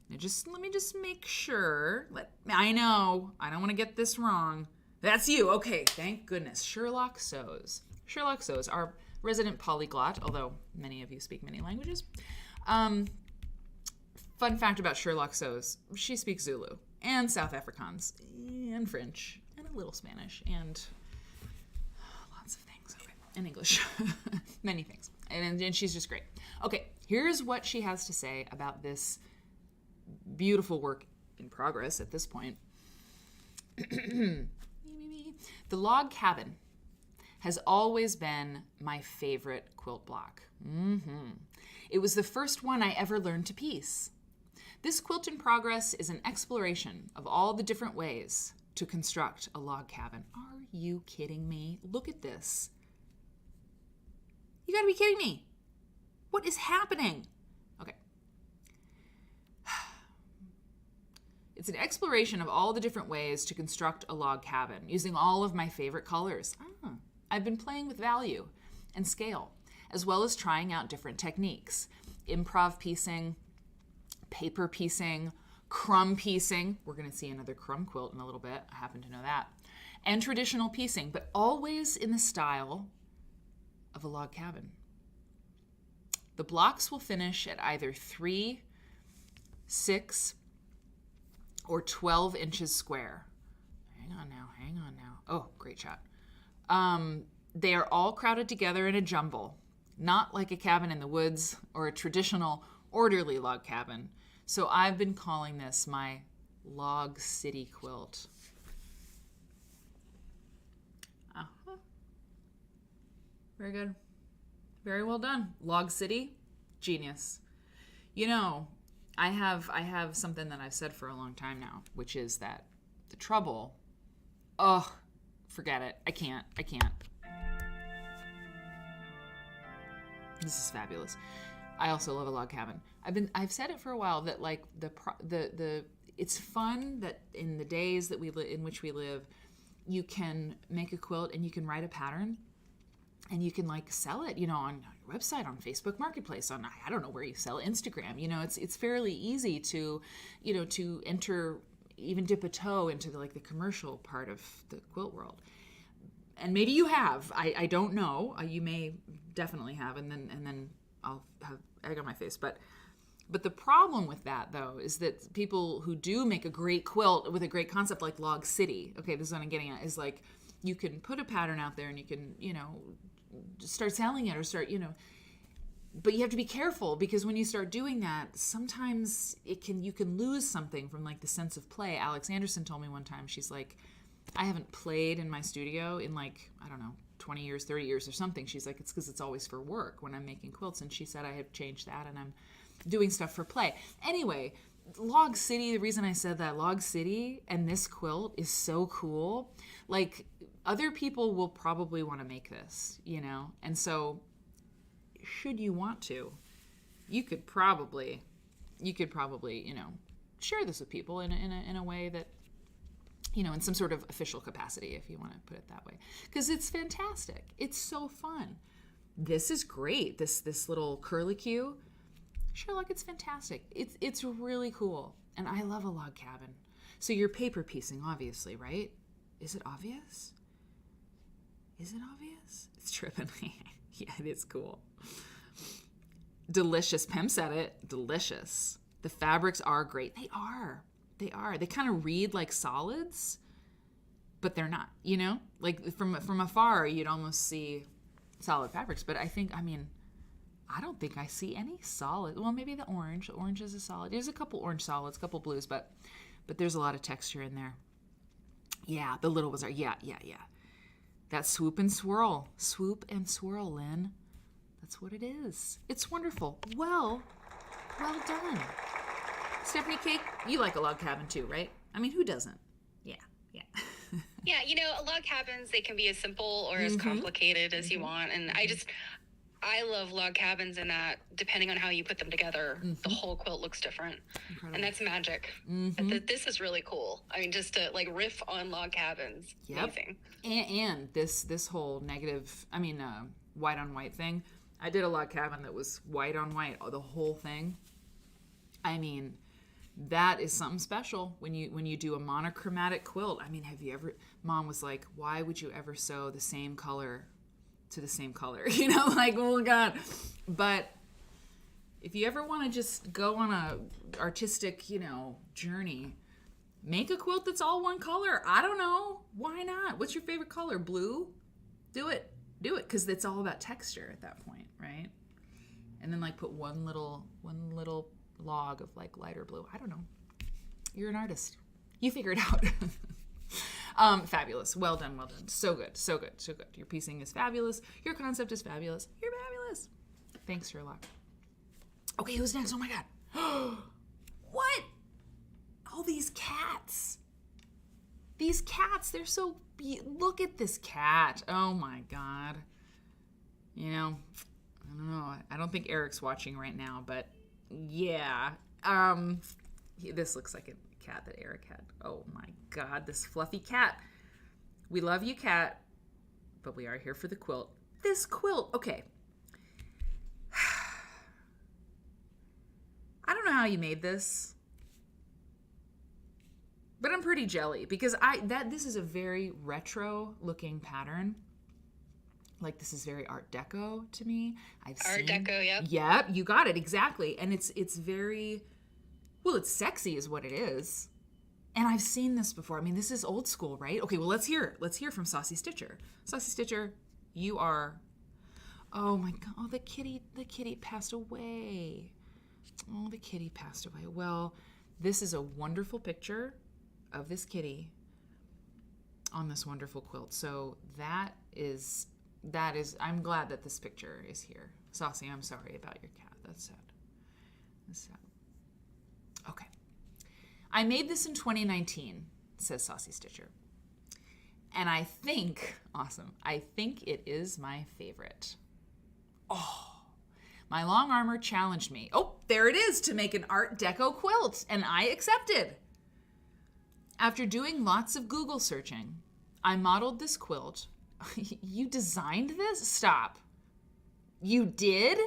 Now let me just make sure. I know. I don't want to get this wrong. That's you. Okay, thank goodness. Sherlock So's. Sherlock So's, our resident polyglot, although many of you speak many languages. Fun fact about Sherlock So's, she speaks Zulu and South Afrikaans and French and a little Spanish and lots of things. Okay, and English. Many things. And she's just great. Okay, here's what she has to say about this beautiful work in progress at this point. The log cabin has always been my favorite quilt block. It was the first one I ever learned to piece. This quilt in progress is an exploration of all the different ways to construct a log cabin. Are you kidding me? Look at this. You gotta be kidding me. What is happening? Okay. It's an exploration of all the different ways to construct a log cabin using all of my favorite colors. I've been playing with value and scale, as well as trying out different techniques. Improv piecing, paper piecing, crumb piecing. We're going to see another crumb quilt in a little bit. I happen to know that. And traditional piecing, but always in the style of a log cabin. The blocks will finish at either 3, 6, or 12 inches square. Hang on now. Oh, great shot. They are all crowded together in a jumble, not like a cabin in the woods or a traditional orderly log cabin. So I've been calling this my Log City quilt. Very good. Very well done. Log City, genius. You know, I have something that I've said for a long time now, which is that the trouble, forget it. I can't. This is fabulous. I also love a log cabin. I've said it for a while that like it's fun that in the days that in which we live, you can make a quilt and you can write a pattern and you can like sell it, you know, on your website, on Facebook Marketplace, on I don't know where you sell, Instagram. You know, it's fairly easy to, you know, to enter, even dip a toe into the commercial part of the quilt world. And maybe you have. I don't know. You may definitely have, and then I'll have egg on my face. But the problem with that, though, is that people who do make a great quilt with a great concept like Log City, okay, this is what I'm getting at, is like you can put a pattern out there and you can, you know, start selling it or start, you know, but you have to be careful because when you start doing that, sometimes you can lose something from like the sense of play. Alex Anderson told me one time, she's like, I haven't played in my studio in like, I don't know, 20 years, 30 years or something. She's like, it's because it's always for work when I'm making quilts. And she said, I have changed that and I'm doing stuff for play. Anyway, Log City, the reason I said that, Log City and this quilt is so cool. Like, other people will probably want to make this, you know? And so, should you want to, you could probably, you know, share this with people in a way that, you know, in some sort of official capacity, if you want to put it that way. Because it's fantastic. It's so fun. This is great. This little curlicue. Sherlock, it's fantastic. It's really cool. And I love a log cabin. So you're paper piecing, obviously, right? Is it obvious? Is it obvious? It's tripping me. Yeah, it is cool. Delicious. Pem said it. Delicious. The fabrics are great. They are. They kind of read like solids, but they're not, you know? Like from afar, you'd almost see solid fabrics. But I don't think I see any solid. Well, maybe the orange. The orange is a solid. There's a couple orange solids, a couple blues, but there's a lot of texture in there. Yeah, the little ones are. Yeah. That swoop and swirl. Swoop and swirl, Lynn. That's what it is. It's wonderful. Well done. Stephanie Cake, you like a log cabin too, right? I mean, who doesn't? Yeah. Yeah, you know, log cabins, they can be as simple or as complicated as you want. And I love log cabins in that, depending on how you put them together, the whole quilt looks different. Incredible. And that's magic. This is really cool. I mean, just to like riff on log cabins. Yep. Amazing. And this whole white on white thing. I did a log cabin that was white on white, the whole thing. I mean, that is something special when you do a monochromatic quilt. I mean, Mom was like, why would you ever sew the same color to the same color? You know, like, oh God. But if you ever want to just go on a artistic, you know, journey, make a quilt that's all one color. I don't know. Why not? What's your favorite color? Blue? Do it. Because it's all about texture at that point, right? And then like put one little log of like lighter blue. I don't know. You're an artist. You figure it out. Fabulous. Well done. So good. Your piecing is fabulous. Your concept is fabulous. You're fabulous. Thanks, Sherlock. Okay, who's next? Oh my God. What? Oh, these cats. They're so look at this cat. Oh my God. You know, I don't know. I don't think Eric's watching right now, but yeah. This looks like a cat that Eric had. Oh my God, this fluffy cat. We love you, cat, but we are here for the quilt. This quilt, okay. I don't know how you made this, but I'm pretty jelly because this is a very retro looking pattern. Like, this is very Art Deco to me. Art Deco, yep. Yep, you got it, exactly. And it's very, well, it's sexy is what it is. And I've seen this before. I mean, this is old school, right? Okay, well, let's hear from Saucy Stitcher. Saucy Stitcher, you are, oh my God, oh, the kitty passed away. Oh, the kitty passed away. Well, this is a wonderful picture of this kitty on this wonderful quilt. So that is, I'm glad that this picture is here. Saucy, I'm sorry about your cat. That's sad. That's sad. Okay. I made this in 2019, says Saucy Stitcher. And I think it is my favorite. Oh, my long armor challenged me. Oh, there it is, to make an Art Deco quilt, and I accepted. After doing lots of Google searching, I modeled this quilt. You designed this? Stop. You did?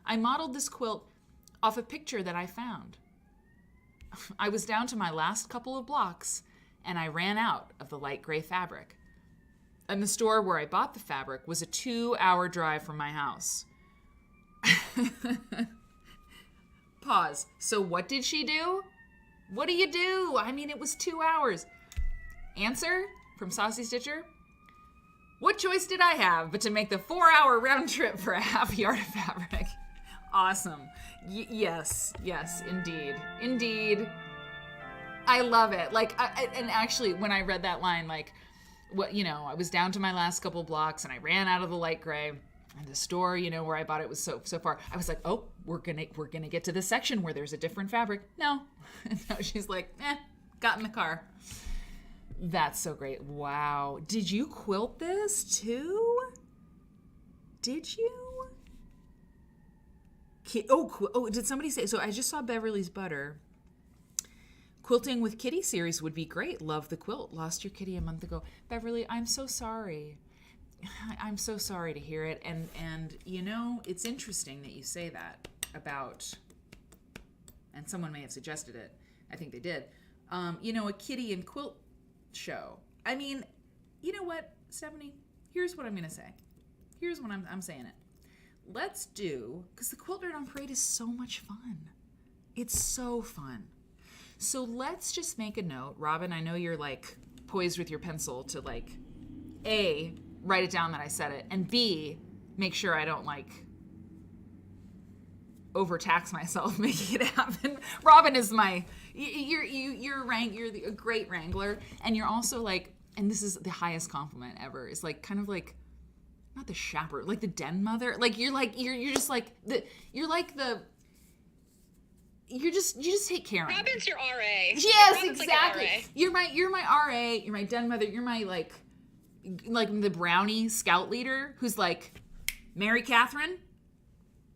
I modeled this quilt off a picture that I found. I was down to my last couple of blocks, and I ran out of the light gray fabric. And the store where I bought the fabric was a 2-hour drive from my house. Pause. So what did she do? What do you do? I mean, it was 2 hours. Answer from Saucy Stitcher. What choice did I have but to make the 4-hour round trip for a half yard of fabric? Awesome. Yes, indeed. I love it. Like, and actually, when I read that line, like, I was down to my last couple blocks and I ran out of the light gray. And the store, where I bought it was so far. I was like, oh, we're gonna get to this section where there's a different fabric. No, no. She's like, got in the car. That's so great. Wow. Did you quilt this too? Did you? Oh, did somebody say? So I just saw Beverly's Butter. Quilting with Kitty series would be great. Love the quilt. Lost your kitty a month ago. Beverly, I'm so sorry. I'm so sorry to hear it. And it's interesting that you say that about, and someone may have suggested it. I think they did. A kitty and quilt show. I mean, you know what, Stephanie? Here's what I'm going to say. Here's what I'm saying it. Let's do, because the Quilt Nerd on Parade is so much fun. It's so fun. So let's just make a note. Robin, I know you're like poised with your pencil to like, A, write it down that I said it, and B, make sure I don't like overtax myself making it happen. Robin is you're a great wrangler, and you're also like, and this is the highest compliment ever, is like kind of like, not the chaperone, like the den mother. Like you're you just take care of me. Robin's your RA. Yes, Robin's exactly. Like RA. You're my RA, you're my den mother, you're my like the brownie scout leader who's like, Mary Catherine,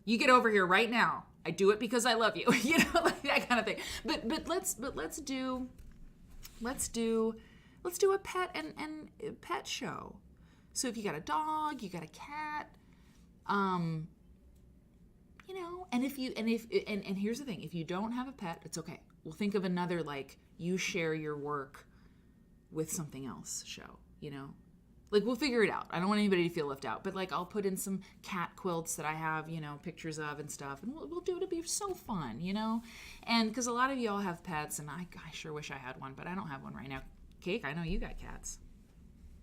you get over here right now. I do it because I love you. Like that kind of thing. But let's do a pet and pet show. So if you got a dog, you got a cat, and here's the thing, if you don't have a pet, it's okay. We'll think of another, like, you share your work with something else show, Like, we'll figure it out. I don't want anybody to feel left out. But, like, I'll put in some cat quilts that I have, pictures of and stuff. And we'll do it. It'll be so fun, And because a lot of y'all have pets, and I sure wish I had one, but I don't have one right now. Cake, I know you got cats.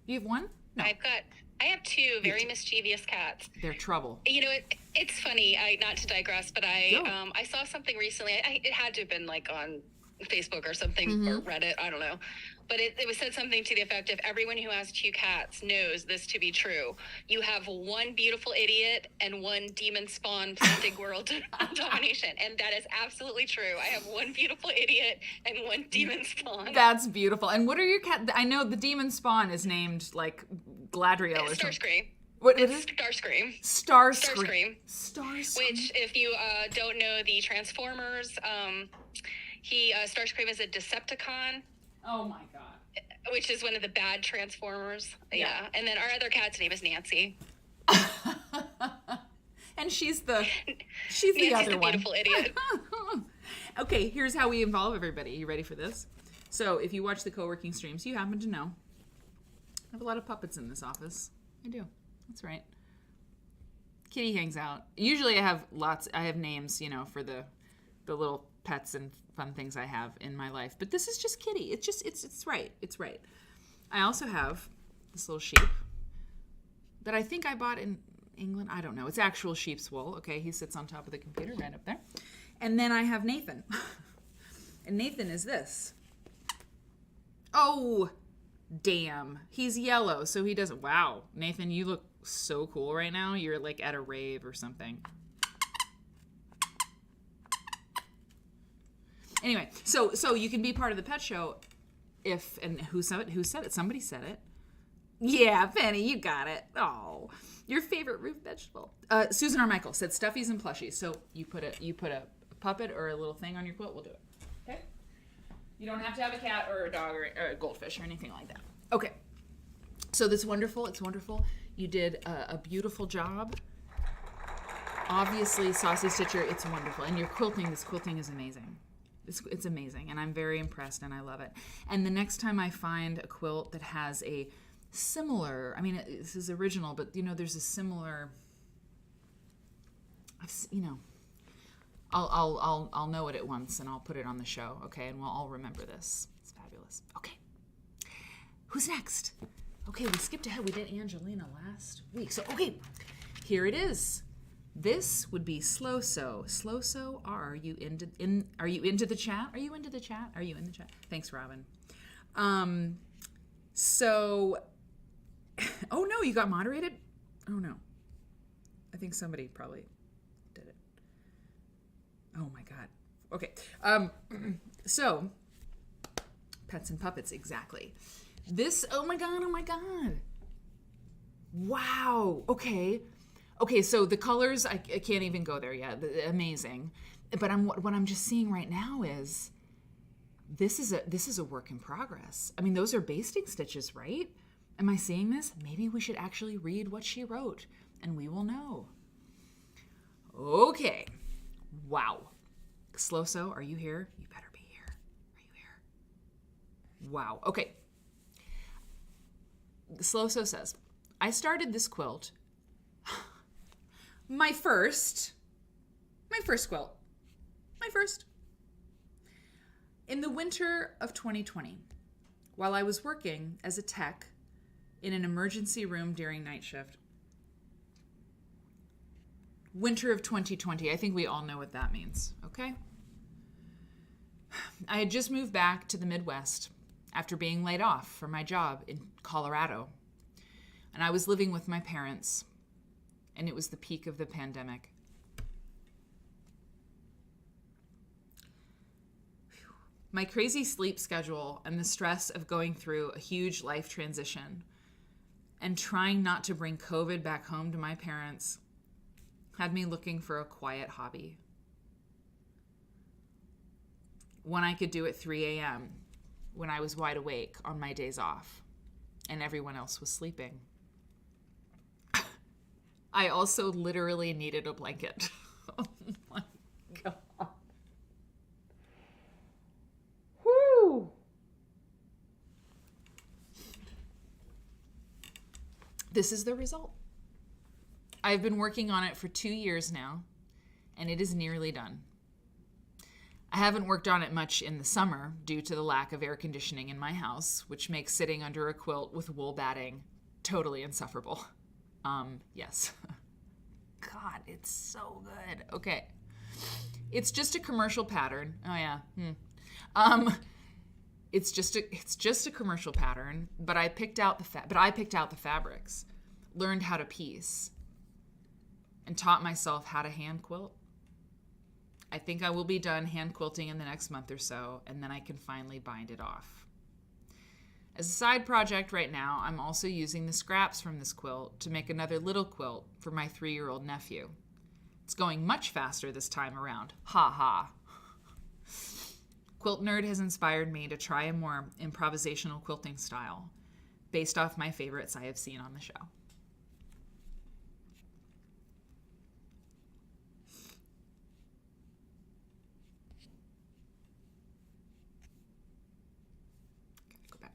You have one? No. I have two very mischievous cats. They're trouble. It's funny. Not to digress, but I saw something recently. It had to have been like on Facebook or something, or Reddit. I don't know. But it was said something to the effect of, everyone who has two cats knows this to be true. You have one beautiful idiot and one demon spawn planting world domination. And that is absolutely true. I have one beautiful idiot and one demon spawn. That's beautiful. And what are your cat? I know the demon spawn is named like Gladriel or something. Starscream. What is it? Starscream. Starscream. Which, if you don't know the Transformers, Starscream is a Decepticon. Oh my god. Which is one of the bad Transformers. Yeah. And then our other cat's name is Nancy. And she's the Nancy's other the one. Beautiful idiot. Okay, here's how we involve everybody. You ready for this? So if you watch the co-working streams, you happen to know I have a lot of puppets in this office. I do. That's right. Kitty hangs out. Usually I have names, for the little pets and fun things I have in my life. But this is just Kitty. It's right. It's right. I also have this little sheep that I think I bought in England. I don't know. It's actual sheep's wool. Okay, he sits on top of the computer right up there. And then I have Nathan. And Nathan is this. Oh, damn. He's yellow, so he doesn't. Wow, Nathan, you look so cool right now. You're like at a rave or something. Anyway, so you can be part of the pet show if, and who said it? Somebody said it. Yeah, Penny, you got it. Oh, your favorite root vegetable. Susan R. Michael said stuffies and plushies. So you put a puppet or a little thing on your quilt, we'll do it. Okay? You don't have to have a cat or a dog or a goldfish or anything like that. Okay. So it's wonderful. You did a beautiful job. Obviously, Saucy Stitcher, it's wonderful. And this quilting is amazing. It's amazing, and I'm very impressed, and I love it. And the next time I find a quilt that has a similar, I mean, this is original, but, there's a similar, I'll know it at once, and I'll put it on the show, okay? And we'll all remember this. It's fabulous. Okay. Who's next? Okay, we skipped ahead. We did Angelina last week. So, okay, here it is. This would be Slow So. Slow So, are you into the chat? Are you into the chat? Are you in the chat? Thanks, Robin. So, oh no, you got moderated? Oh no. I think somebody probably did it. Oh my God. Okay. So, Pets and Puppets, exactly. This, oh my God. Wow. Okay, so the colors, I can't even go there yet. Amazing. But what I'm just seeing right now is this is a work in progress. I mean, those are basting stitches, right? Am I seeing this? Maybe we should actually read what she wrote, and we will know. Okay. Wow. Slow So, are you here? You better be here. Are you here? Wow. Okay. Slow So says, I started this quilt. My first quilt. My first. In the winter of 2020, while I was working as a tech in an emergency room during night shift. Winter of 2020, I think we all know what that means, okay? I had just moved back to the Midwest after being laid off from my job in Colorado. And I was living with my parents, and it was the peak of the pandemic. My crazy sleep schedule and the stress of going through a huge life transition and trying not to bring COVID back home to my parents had me looking for a quiet hobby. One I could do at 3 a.m. when I was wide awake on my days off and everyone else was sleeping. I also literally needed a blanket. Oh my God. Whew. This is the result. I've been working on it for 2 years now, and it is nearly done. I haven't worked on it much in the summer due to the lack of air conditioning in my house, which makes sitting under a quilt with wool batting totally insufferable. Yes. God, it's so good. Okay. It's just a commercial pattern. Oh yeah. It's just a commercial pattern, but I picked out the fabrics, learned how to piece, and taught myself how to hand quilt. I think I will be done hand quilting in the next month or so, and then I can finally bind it off. As a side project right now, I'm also using the scraps from this quilt to make another little quilt for my 3-year-old nephew. It's going much faster this time around. Ha ha. Quilt Nerd has inspired me to try a more improvisational quilting style based off my favorites I have seen on the show.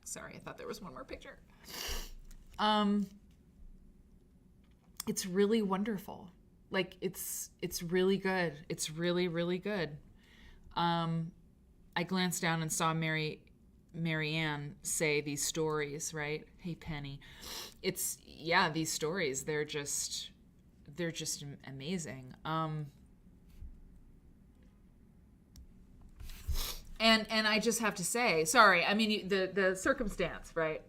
Sorry, I thought there was one more picture. it's really wonderful. Like it's really good. It's really, really good. I glanced down and saw Marianne say these stories, right? Hey, Penny. These stories, they're just amazing. And I just have to say, sorry, I mean, the circumstance, right?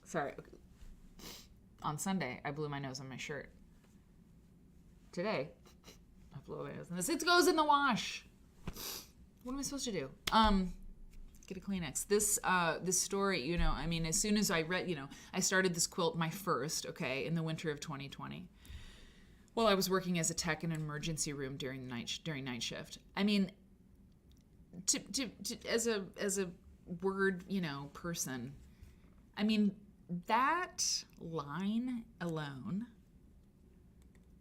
Sorry. On Sunday, I blew my nose on my shirt. Today, I blew my nose on this. It goes in the wash. What am I supposed to do? Get a Kleenex. This story, I mean, as soon as I read, I started this quilt, my first, in the winter of 2020. Well, I was working as a tech in an emergency room during night shift. I mean, as a word, person, I mean, that line alone,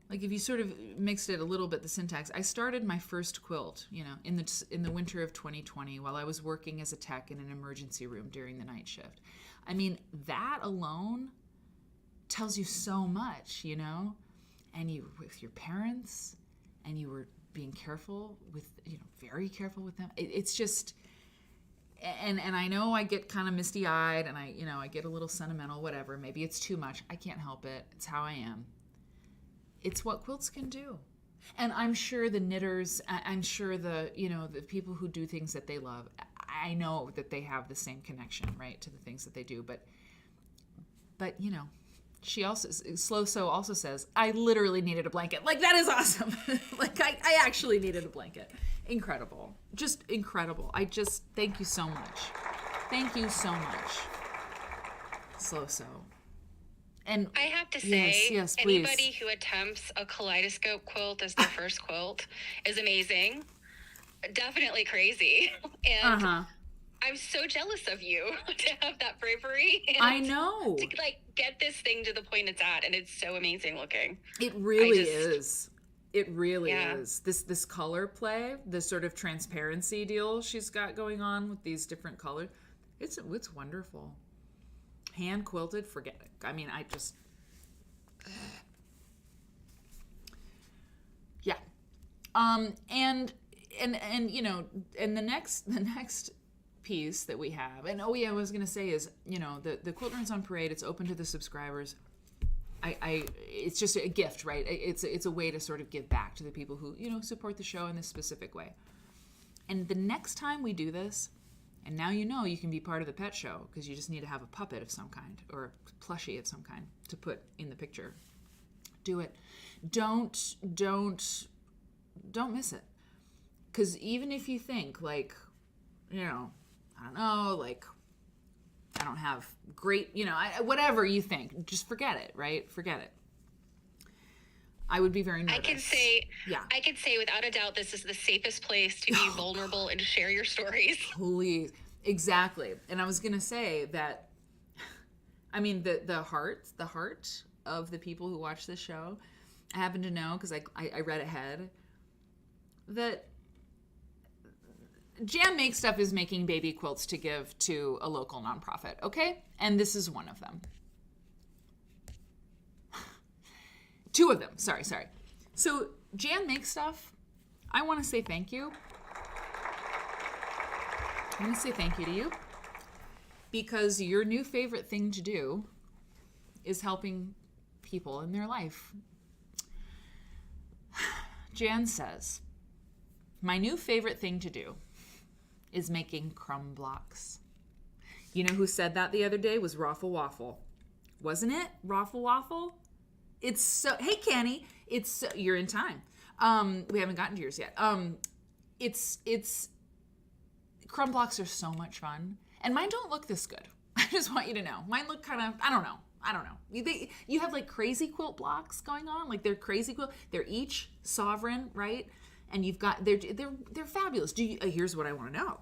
like if you sort of mixed it a little bit, the syntax, I started my first quilt, in the winter of 2020 while I was working as a tech in an emergency room during the night shift. I mean, that alone tells you so much, and you with your parents, and you were being careful with, very careful with them. It's just, and I know I get kind of misty-eyed, and I get a little sentimental, whatever. Maybe it's too much. I can't help it. It's how I am. It's what quilts can do. And I'm sure the knitters, I'm sure the people who do things that they love, I know that they have the same connection, right, to the things that they do. But she also, Slow So also says, I literally needed a blanket. Like, that is awesome. Like, I actually needed a blanket. Incredible. Just incredible. Thank you so much. Thank you so much, Slow So. And I have to say, yes, please. Anybody who attempts a kaleidoscope quilt as their first quilt is amazing. Definitely crazy. And I'm so jealous of you to have that bravery. And I know. To get this thing to the point it's at, and it's so amazing looking. It really is. It really is. This color play, this sort of transparency deal she's got going on with these different colors, it's wonderful. Hand quilted, forget it. I mean, I just, yeah. And the next piece that we have, and I was gonna say is, the Quilt Nerds on Parade. It's open to the subscribers. It's just a gift, right? It's a way to sort of give back to the people who support the show in this specific way. And the next time we do this. And now you can be part of the pet show because you just need to have a puppet of some kind or a plushie of some kind to put in the picture. Do it. Don't miss it. Because even if you think I don't know, like I don't have great, whatever you think, just forget it, right? Forget it. I would be very nervous. I can say without a doubt, this is the safest place to be vulnerable and to share your stories. Please. Exactly. And I was going to say that, I mean, the heart of the people who watch this show, I happen to know, because I read ahead, that Jam Make Stuff is making baby quilts to give to a local nonprofit, okay? And this is one of them. Two of them. Sorry. So, Jan Make Stuff, I want to say thank you. I want to say thank you to you because your new favorite thing to do is helping people in their life. Jan says, my new favorite thing to do is making crumb blocks. You know who said that the other day was Raffle Waffle. Wasn't it? Raffle Waffle? It's so, hey Canny, it's so, you're in time. We haven't gotten to yours yet. It's crumb blocks are so much fun, and mine don't look this good. I just want you to know, mine look kind of, I don't know. You have like crazy quilt blocks going on, like they're crazy quilt. They're each sovereign, right? And you've got they're fabulous. Do you? Here's what I want to know.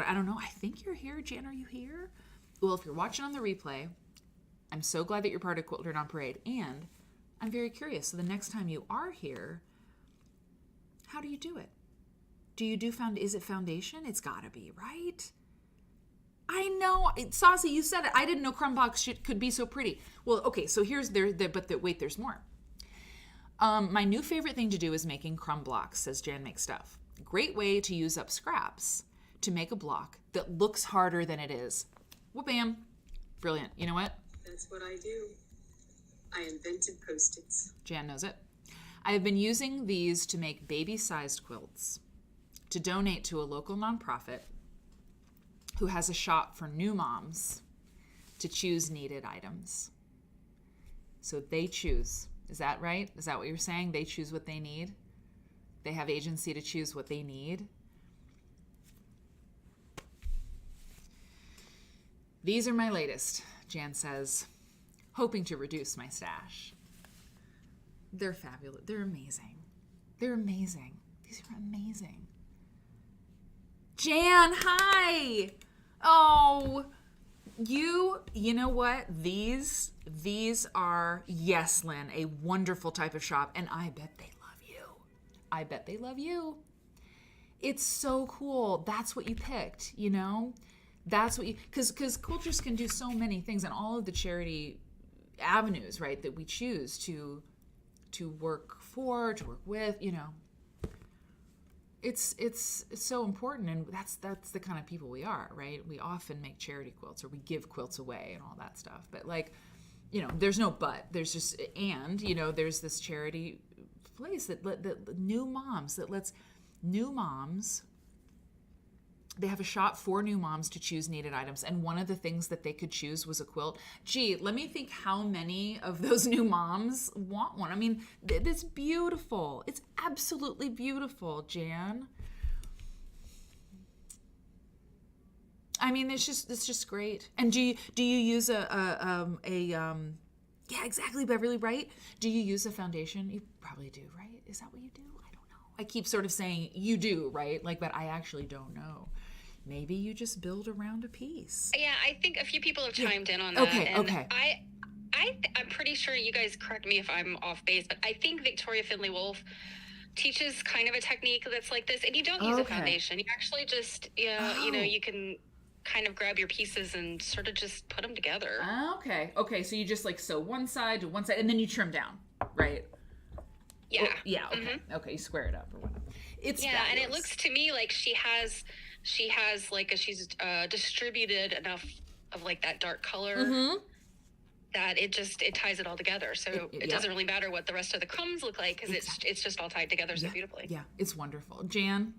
I don't know. I think you're here, Jan. Are you here? Well, if you're watching on the replay, I'm so glad that you're part of Quilt Nerd on Parade, and I'm very curious. So the next time you are here, how do you do it? Do you do is it foundation? It's gotta be, right? I know, Saucy, you said it. I didn't know crumb box could be so pretty. Well, okay, so here's wait, there's more. My new favorite thing to do is making crumb blocks, says Jan Makes Stuff. Great way to use up scraps to make a block that looks harder than it is. Whoop-bam. Brilliant. You know what? That's what I do. I invented Post-its. Jan knows it. I have been using these to make baby-sized quilts to donate to a local nonprofit who has a shop for new moms to choose needed items. So they choose. Is that right? Is that what you're saying? They choose what they need? They have agency to choose what they need? These are my latest, Jan says, hoping to reduce my stash. They're fabulous. They're amazing. They're amazing. These are amazing. Jan, hi! Oh, you know what? These are, yes, Lynn, a wonderful type of shop, and I bet they love you. I bet they love you. It's so cool. That's what you picked, you know? That's what you, because quilters can do so many things, and all of the charity avenues, right, that we choose to work for, to work with, you know. It's so important, and that's the kind of people we are, right? We often make charity quilts, or we give quilts away and all that stuff. But, like, you know, there's no but. There's just, and, you know, there's this charity place that new moms, that lets new moms, they have a shop for new moms to choose needed items. And one of the things that they could choose was a quilt. Gee, let me think how many of those new moms want one. I mean, it's beautiful. It's absolutely beautiful, Jan. I mean, it's just great. And do you use yeah, exactly, Beverly, right? Do you use a foundation? You probably do, right? Is that what you do? I don't know. I keep sort of saying you do, right? Like, but I actually don't know. Maybe you just build around a piece. Yeah, I think a few people have chimed in on that. Okay. I'm pretty sure, you guys correct me if I'm off base, but I think Victoria Finley Wolf teaches kind of a technique that's like this, and you don't use a foundation. You actually just, you know, you can kind of grab your pieces and sort of just put them together. Okay, so you just like sew one side to one side, and then you trim down, right? Yeah. Oh, yeah, okay. Mm-hmm. Okay, you square it up or whatever. It's fabulous. And it looks to me like she's distributed enough of like that dark color that it ties it all together. So it doesn't really matter what the rest of the crumbs look like, because it's just all tied together so beautifully. Yeah, it's wonderful. Jan,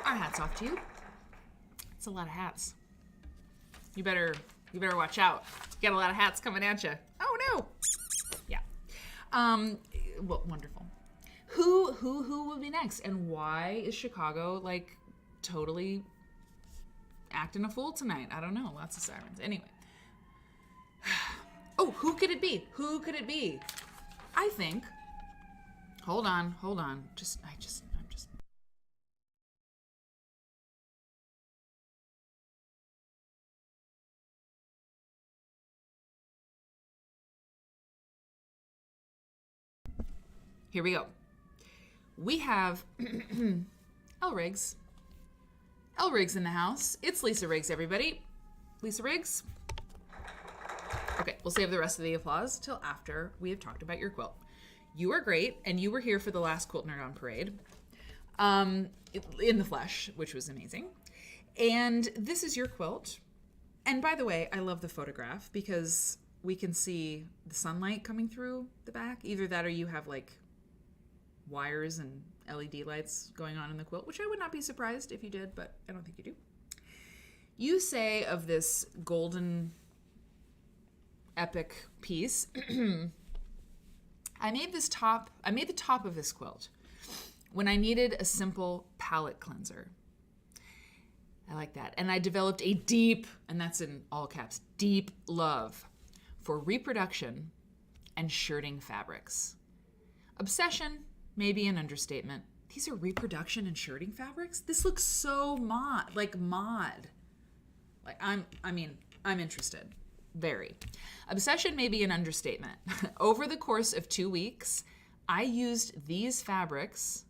our hats off to you. It's a lot of hats. You better watch out. You got a lot of hats coming at you. Oh no. Yeah. Well, wonderful. Who will be next? And why is Chicago like totally acting a fool tonight? I don't know. Lots of sirens. Anyway. Oh, who could it be? I think. Hold on. I'm just. Here we go. We have Elle Riggs. Elle Riggs in the house. It's Lisa Riggs, everybody. Lisa Riggs. Okay, we'll save the rest of the applause till after we have talked about your quilt. You are great, and you were here for the last Quilt Nerd on Parade, in the flesh, which was amazing. And this is your quilt. And by the way, I love the photograph because we can see the sunlight coming through the back. Either that or you have like wires and LED lights going on in the quilt, which I would not be surprised if you did, but I don't think you do. You say of this golden epic piece, I made the top of this quilt when I needed a simple palette cleanser. I like that. And I developed a deep, and that's in all caps, deep love for reproduction and shirting fabrics. Obsession, maybe an understatement. These are reproduction and shirting fabrics? This looks so mod. Like I'm interested. Very. Obsession may be an understatement. Over the course of 2 weeks, I used these fabrics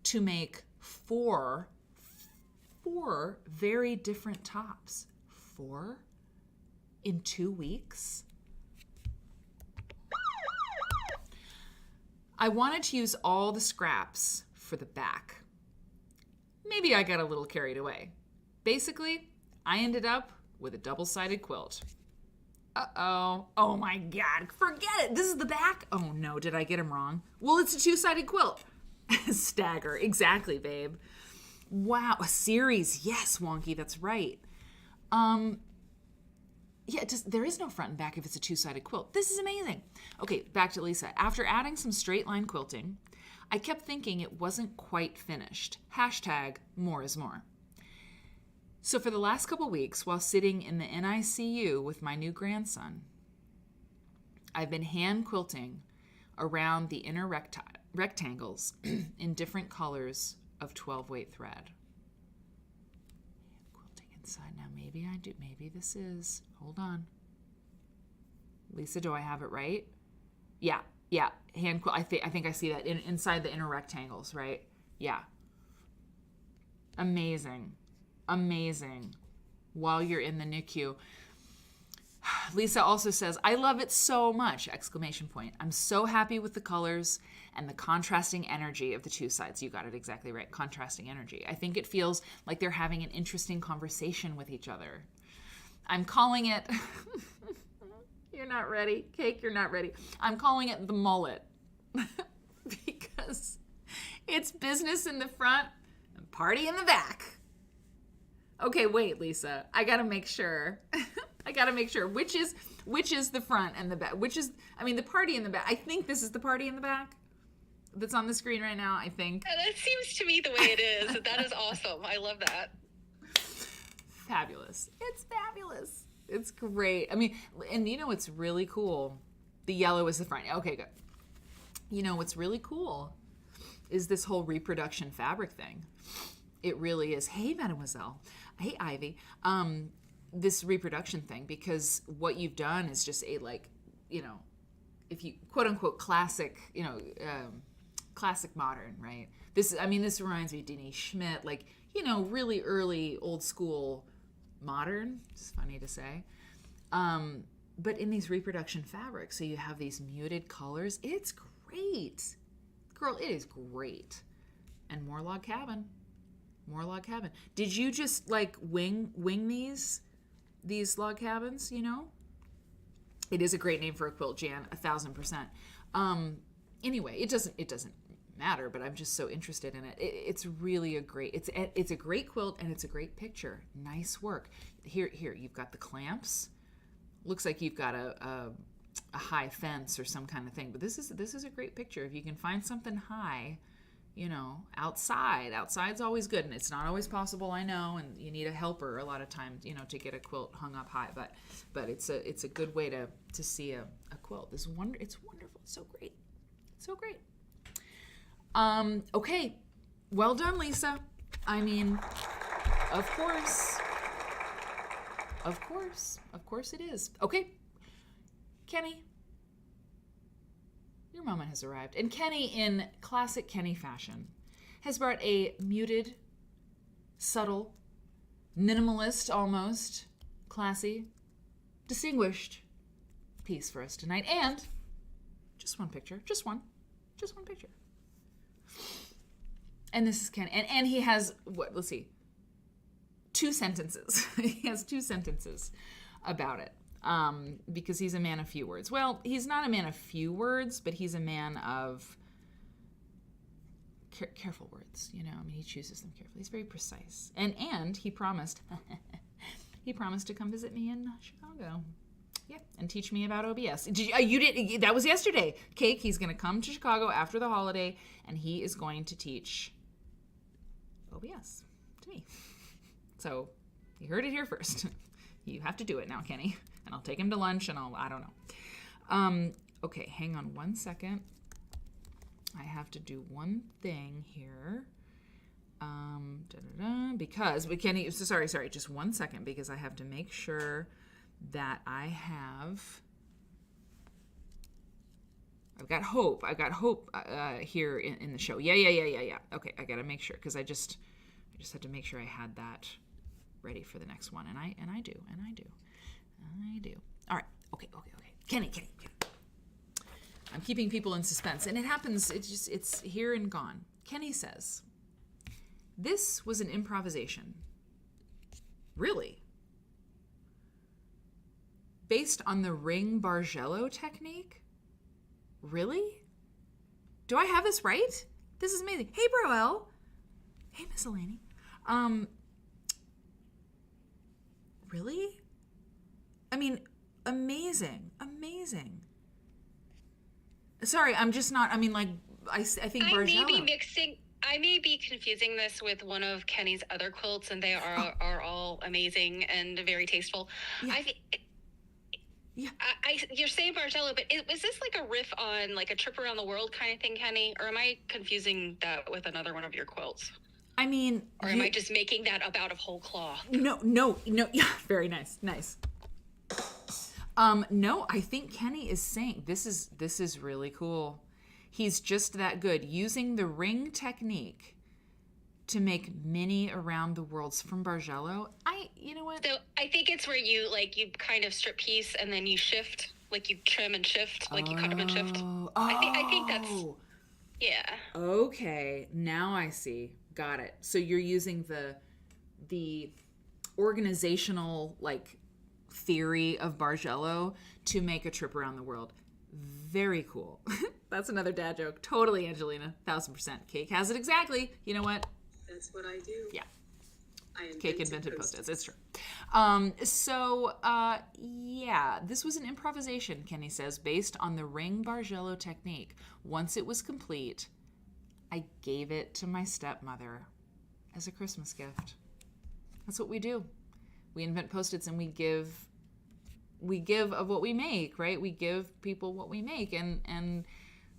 to make four very different tops. 4 in 2 weeks? I wanted to use all the scraps for the back. Maybe I got a little carried away. Basically, I ended up with a double-sided quilt. Uh-oh. Oh my God. Forget it. This is the back? Oh no, did I get him wrong? Well, it's a two-sided quilt. Stagger. Exactly, babe. Wow. A series. Yes, Wonky. That's right. Yeah, there is no front and back if it's a two-sided quilt. This is amazing. Okay, back to Lisa. After adding some straight line quilting, I kept thinking it wasn't quite finished. Hashtag more is more. So for the last couple weeks, while sitting in the NICU with my new grandson, I've been hand quilting around the inner rectangles in different colors of 12-weight thread. Quilting inside. Now maybe I do. Maybe this is. Hold on. Lisa, do I have it right? Yeah. Hand quilt. I think I see that inside the inner rectangles, right? Yeah. Amazing. While you're in the NICU. Lisa also says, I love it so much! Exclamation point. I'm so happy with the colors and the contrasting energy of the two sides. You got it exactly right. Contrasting energy. I think it feels like they're having an interesting conversation with each other. I'm calling it... You're not ready. Cake, you're not ready. I'm calling it the mullet. Because it's business in the front and party in the back. Okay, wait, Lisa. I gotta make sure. Which is the front and the back? The party in the back. I think this is the party in the back that's on the screen right now, I think. That seems to me the way it is. That is awesome. I love that. Fabulous. It's fabulous. It's great. And you know what's really cool? The yellow is the front. Okay, good. You know what's really cool is this whole reproduction fabric thing. It really is. Hey, mademoiselle. Hey, Ivy. This reproduction thing, because what you've done is just if you quote unquote classic, classic modern, right? This reminds me of Denise Schmidt, really early old school modern. It's funny to say. But in these reproduction fabrics, so you have these muted colors. It's great. Girl, it is great. And more log cabin. Did you just wing these log cabins, It is a great name for a quilt, Jan, 1,000%. Anyway, it doesn't matter, but I'm just so interested in it. It's really it's a great quilt, and it's a great picture. Nice work. Here, you've got the clamps. Looks like you've got a high fence or some kind of thing, but this is a great picture. If you can find something high, outside's always good, and it's not always possible, I know, and you need a helper a lot of times, to get a quilt hung up high, but it's a good way to see a quilt. It's wonderful. It's so great. Okay, well done, Lisa. Of course it is. Okay, Kenny, your moment has arrived. And Kenny, in classic Kenny fashion, has brought a muted, subtle, minimalist almost, classy, distinguished piece for us tonight. And just one picture. Just one picture. And this is Kenny. And he has, let's see, 2 sentences. He has 2 sentences about it. Because he's a man of few words. Well, he's not a man of few words, but he's a man of careful words. He chooses them carefully. He's very precise. And he promised, to come visit me in Chicago. Yeah, and teach me about OBS. You didn't? That was yesterday. Cake. He's going to come to Chicago after the holiday, and he is going to teach OBS to me. So you heard it here first. You have to do it now, Kenny. And I'll take him to lunch, and I don't know. Okay, hang on one second. I have to do one thing here. Because we can. Sorry. Just 1 second, because I have to make sure that I have. I've got hope here in the show. Yeah. Okay, I gotta make sure, because I just had to make sure I had that ready for the next one, and I do. All right. Okay. Kenny. I'm keeping people in suspense. And it happens, it's here and gone. Kenny says, this was an improvisation. Really? Based on the ring Bargello technique? Really? Do I have this right? This is amazing. Hey, Broel. Hey, Miss Eleni. Really? I mean, amazing. Amazing. Sorry, I'm just not, I mean, like, I think Bargello. I may be confusing this with one of Kenny's other quilts, and they are all amazing and very tasteful. Yeah. You're saying Bargello, but was this like a riff on like a trip around the world kind of thing, Kenny? Or am I confusing that with another one of your quilts? I mean, or am I just making that up out of whole cloth? No. Yeah, very nice. No, I think Kenny is saying this is really cool. He's just that good, using the ring technique to make mini around the worlds from Bargello. You know what? So I think it's where you kind of strip piece and then you shift, like you trim and shift, like you cut them and shift. I think that's, yeah. Okay, now I see. Got it. So you're using the organizational theory of Bargello to make a trip around the world. Very cool. That's another dad joke. Totally, Angelina. 1000%. Cake has it exactly. You know what? That's what I do. Yeah. I Cake invented Post-its. It's true. Yeah, this was an improvisation, Kenny says, based on the ring Bargello technique. Once it was complete, I gave it to my stepmother as a Christmas gift. That's what we do. We invent Post-its and we give of what we make, right? We give people what we make, and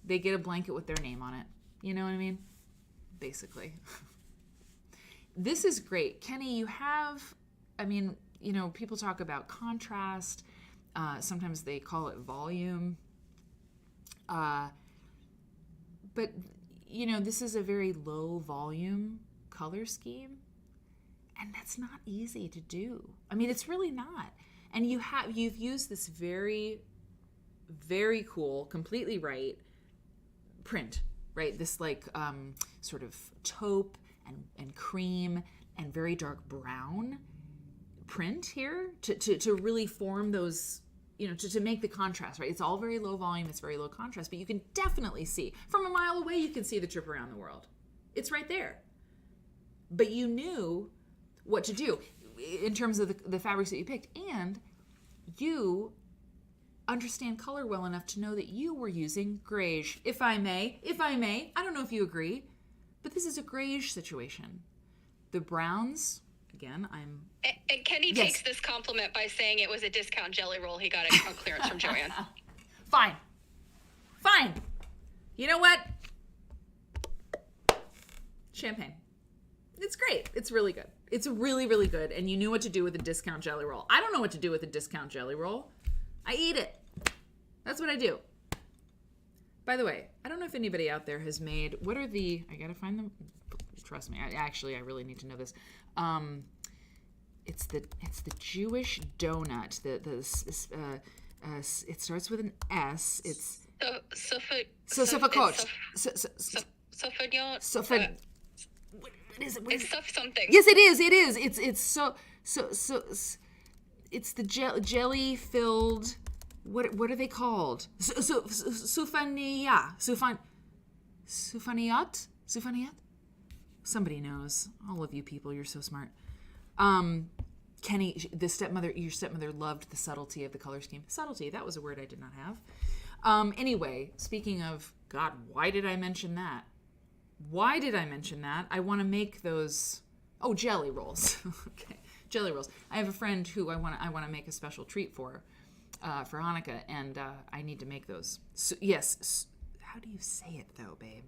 they get a blanket with their name on it. You know what I mean? Basically. This is great. Kenny, you have, people talk about contrast. Sometimes they call it volume. But, this is a very low volume color scheme. And that's not easy to do. I mean, it's really not. And you've used this very, very cool, completely right print, right? This sort of taupe and cream and very dark brown print here to really form those, to make the contrast, right? It's all very low volume, it's very low contrast, but you can definitely see, from a mile away, you can see the trip around the world. It's right there. But you knew what to do in terms of the fabrics that you picked, and you understand color well enough to know that you were using greige, if I may. I don't know if you agree, but this is a greige situation. The browns, again, And Kenny takes this compliment by saying it was a discount jelly roll he got on clearance from Joanne. Fine. You know what? Champagne. It's great. It's really good. It's really, really good. And you knew what to do with a discount jelly roll. I don't know what to do with a discount jelly roll. I eat it. That's what I do. By the way, I don't know if anybody out there has made, I gotta find them. Trust me, I really need to know this. It's the Jewish donut. It starts with an S. It's Sofakot. Sofagnon. What is it? It's stuff something. Yes, it is. It's the jelly filled. What are they called? Sufaniat. Somebody knows. All of you people, you're so smart. Kenny, your stepmother loved the subtlety of the color scheme. Subtlety, that was a word I did not have. Anyway, speaking of, God, why did I mention that? I want to make those, jelly rolls. Okay, jelly rolls. I have a friend who I want to make a special treat for Hanukkah, and I need to make those. So, yes, how do you say it though, babe?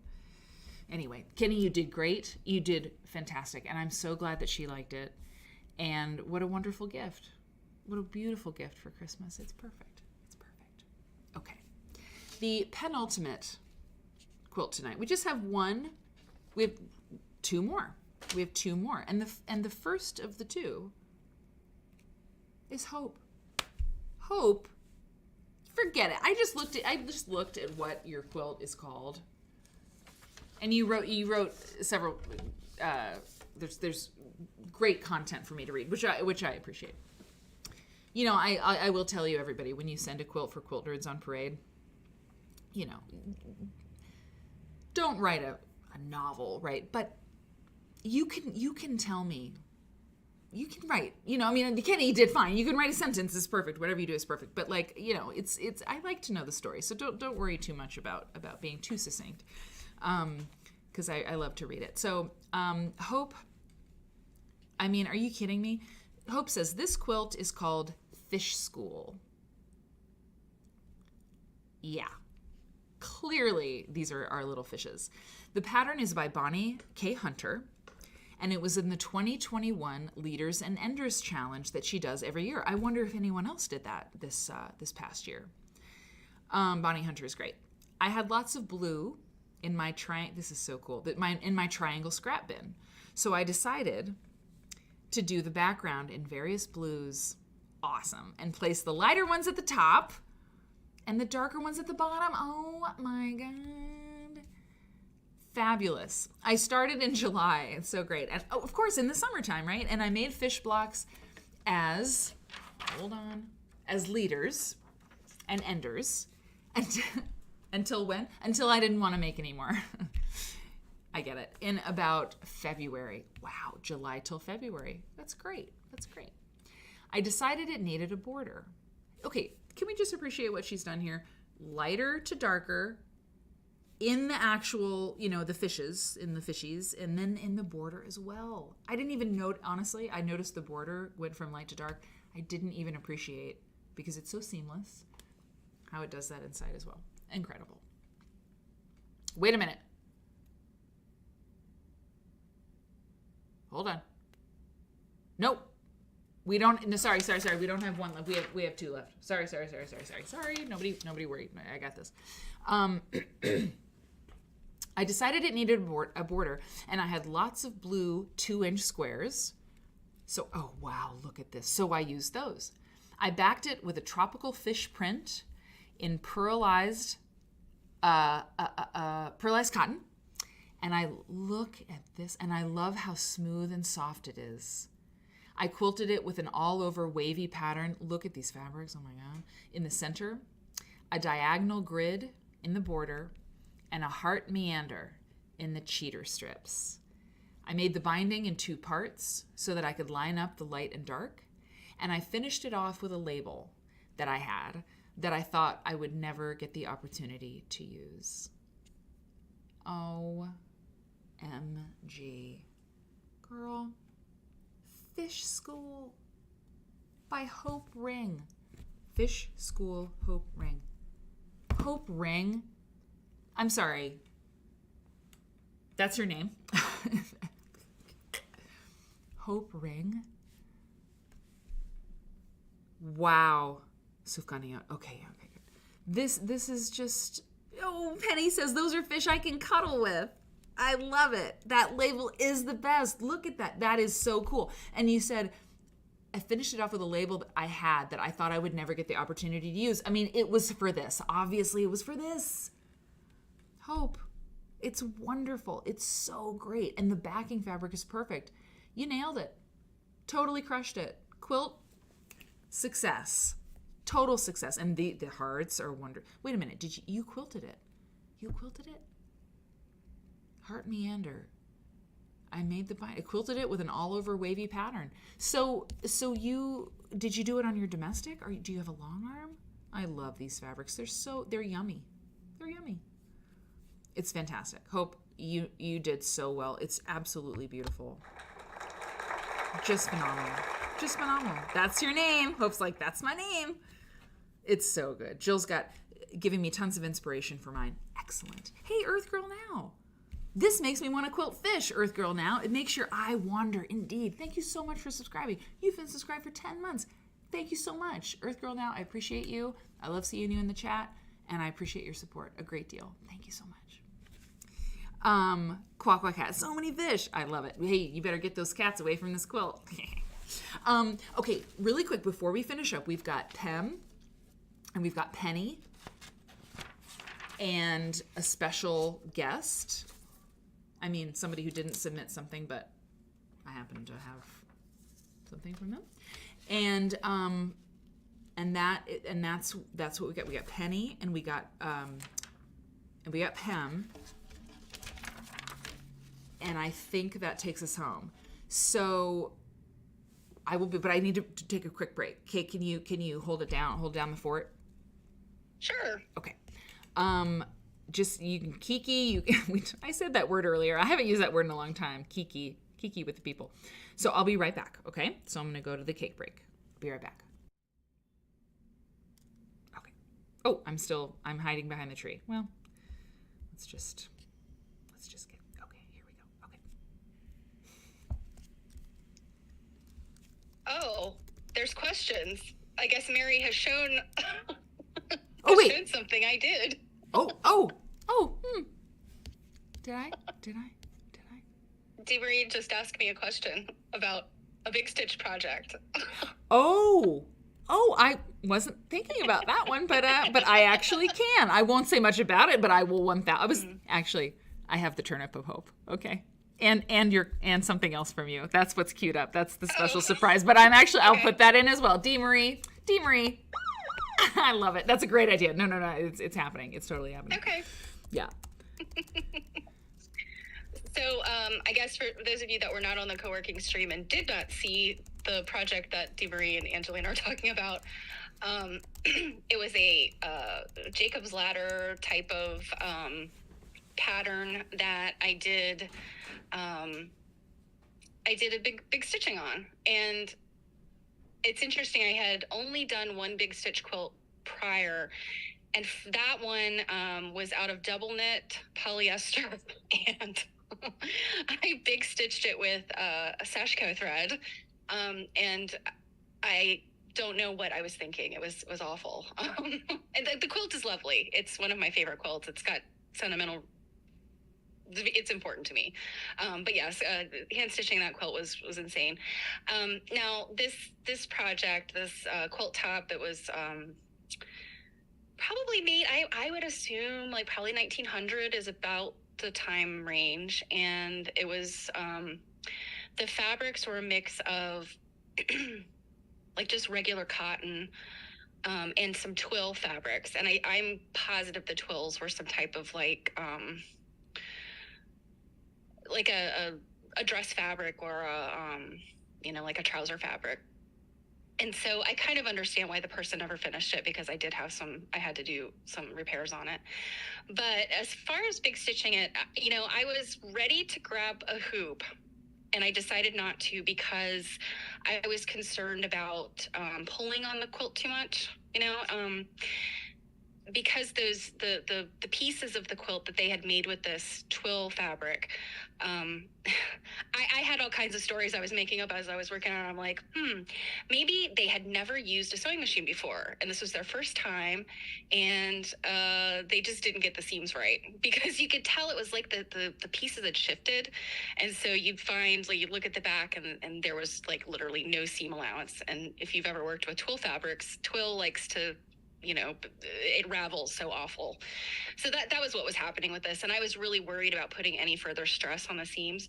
Anyway, Kenny, you did great. You did fantastic, and I'm so glad that she liked it. And what a wonderful gift. What a beautiful gift for Christmas. It's perfect. Okay. The penultimate quilt tonight. We just have one. We have two more. And the first of the two is Hope. Hope forget it. I just looked at what your quilt is called. And you wrote several there's great content for me to read, which I appreciate. You know, I will tell you, everybody, when you send a quilt for Quilt Nerds on Parade, you know, don't write a novel, right? But you can tell me, you can write, you know, I mean, Kenny did fine. You can write a sentence, it's perfect. Whatever you do is perfect. But like, you know, it's I like to know the story. So don't worry too much about being too succinct. Because I love to read it. So Hope, I mean, are you kidding me? Hope says, this quilt is called Fish School. Yeah. Clearly, these are our little fishes. The pattern is by Bonnie K. Hunter, and it was in the 2021 Leaders and Enders Challenge that she does every year. I wonder if anyone else did that this past year. Bonnie Hunter is great. I had lots of blue in my this is so cool, in my triangle scrap bin. So I decided to do the background in various blues. Awesome. And place the lighter ones at the top and the darker ones at the bottom. Oh my God. Fabulous. I started in July. It's so great. And of course, in the summertime, right? And I made fish blocks as leaders and enders. And until when? Until I didn't want to make any more. I get it. In about February. Wow, July till February. That's great. That's great. I decided it needed a border. Okay, can we just appreciate what she's done here? Lighter to darker in the actual, you know, the fishes, in the fishies, and then in the border as well. I didn't even note, honestly, I noticed the border went from light to dark. I didn't even appreciate, because it's so seamless, how it does that inside as well. Incredible. Wait a minute. Hold on. Nope. We don't. No, sorry. We don't have one left. We have two left. Sorry. Nobody worry. I got this. I decided it needed a border, and I had lots of blue 2-inch squares. So, oh wow, look at this. So I used those. I backed it with a tropical fish print in pearlized cotton. And I look at this, and I love how smooth and soft it is. I quilted it with an all-over wavy pattern. Look at these fabrics, oh my God. In the center, a diagonal grid in the border, and a heart meander in the cheater strips. I made the binding in 2 parts so that I could line up the light and dark, and I finished it off with a label that I had that I thought I would never get the opportunity to use. OMG. Girl. Fish School by Hope Ring. Fish School Hope Ring. Hope Ring? I'm sorry. That's her name. Hope Ring? Wow. Sufganiyot. Okay, good. This is just... Oh, Penny says, those are fish I can cuddle with. I love it. That label is the best. Look at that. That is so cool. And you said, I finished it off with a label that I had that I thought I would never get the opportunity to use. I mean, it was for this. Obviously, it was for this. Hope. It's wonderful. It's so great. And the backing fabric is perfect. You nailed it. Totally crushed it. Quilt, success. Total success. And the hearts are wonderful. Wait a minute. You quilted it? You quilted it? Heart meander. I made I quilted it with an all-over wavy pattern. So did you do it on your domestic, or do you have a long arm? I love these fabrics. They're yummy. They're yummy. It's fantastic. Hope, you did so well. It's absolutely beautiful. Just phenomenal. Just phenomenal. That's your name. Hope's like, that's my name. It's so good. Jill's giving me tons of inspiration for mine. Excellent. Hey, Earth Girl Now. This makes me want to quilt fish, Earth Girl Now. It makes your eye wander, indeed. Thank you so much for subscribing. You've been subscribed for 10 months. Thank you so much. Earth Girl Now, I appreciate you. I love seeing you in the chat, and I appreciate your support a great deal. Thank you so much. Quack Quack Cat. So many fish. I love it. Hey, you better get those cats away from this quilt. Okay, really quick, before we finish up, we've got Pem And we've got Penny and a special guest. I mean, somebody who didn't submit something, but I happen to have something from them. And that's what we got. We got Penny and we got Pem. And I think that takes us home. So I will be, but I need to take a quick break. Okay, can you hold it down? Hold down the fort. Sure. Okay. Just you can kiki. I said that word earlier. I haven't used that word in a long time. Kiki with the people. So I'll be right back. Okay. So I'm gonna go to the cake break. Be right back. Okay. Oh, I'm hiding behind the tree. Well, let's just get. Okay. Here we go. Okay. Oh, there's questions. I guess Mary has shown. Shown something I did. Oh. Did I? Dee Marie just asked me a question about a Big Stitch project. Oh, I wasn't thinking about that one, but I actually can. I won't say much about it, but I will 1,000. I have the turnip of hope. Okay. And something else from you. That's what's queued up. That's the special surprise. But I'll put that in as well. Dee Marie. I love it. That's a great idea. No. It's happening. It's totally happening. Okay. Yeah. So I guess for those of you that were not on the co-working stream and did not see the project that Dee Marie and Angelina are talking about, it was a Jacob's Ladder type of pattern that I did a big stitching on. And it's interesting, I had only done one big stitch quilt prior, and that one was out of double knit polyester, and I big stitched it with a Sashiko thread, and I don't know what I was thinking. It was awful. And the quilt is lovely. It's one of my favorite quilts. It's got sentimental. It's important to me. But yes, hand stitching that quilt was insane. Now this project, this quilt top that was probably made, I would assume like probably 1900 is about the time range. And it was, the fabrics were a mix of like just regular cotton, and some twill fabrics. And I'm positive the twills were some type of like a dress fabric or like a trouser fabric. And so I kind of understand why the person never finished it, because I had to do some repairs on it. But as far as big stitching it, I was ready to grab a hoop, and I decided not to because I was concerned about pulling on the quilt too much, because the pieces of the quilt that they had made with this twill fabric, I had all kinds of stories I was making up as I was working on it. I'm like, maybe they had never used a sewing machine before, and this was their first time, and they just didn't get the seams right, because you could tell it was like the pieces had shifted. And so you'd find, like, you look at the back and there was like literally no seam allowance. And if you've ever worked with twill fabrics, twill likes to, it ravels so awful. So that was what was happening with this. And I was really worried about putting any further stress on the seams.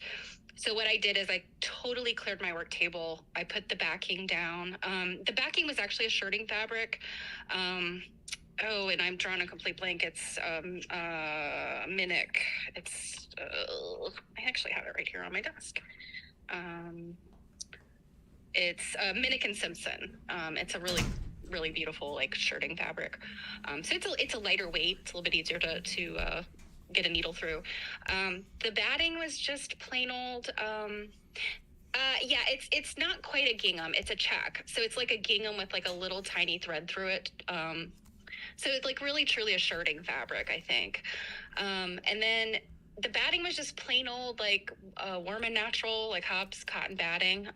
So what I did is I totally cleared my work table. I put the backing down. The backing was actually a shirting fabric. And I'm drawing a complete blank. It's Minnick. It's, I actually have it right here on my desk. It's Minnick and Simpson. It's a really beautiful like shirting fabric. So it's a lighter weight. It's a little bit easier to get a needle through. The batting was just plain old. It's not quite a gingham. It's a check. So it's like a gingham with like a little tiny thread through it. So it's like really truly a shirting fabric, I think. And then the batting was just plain old like Warm and Natural, like Hobbs cotton batting.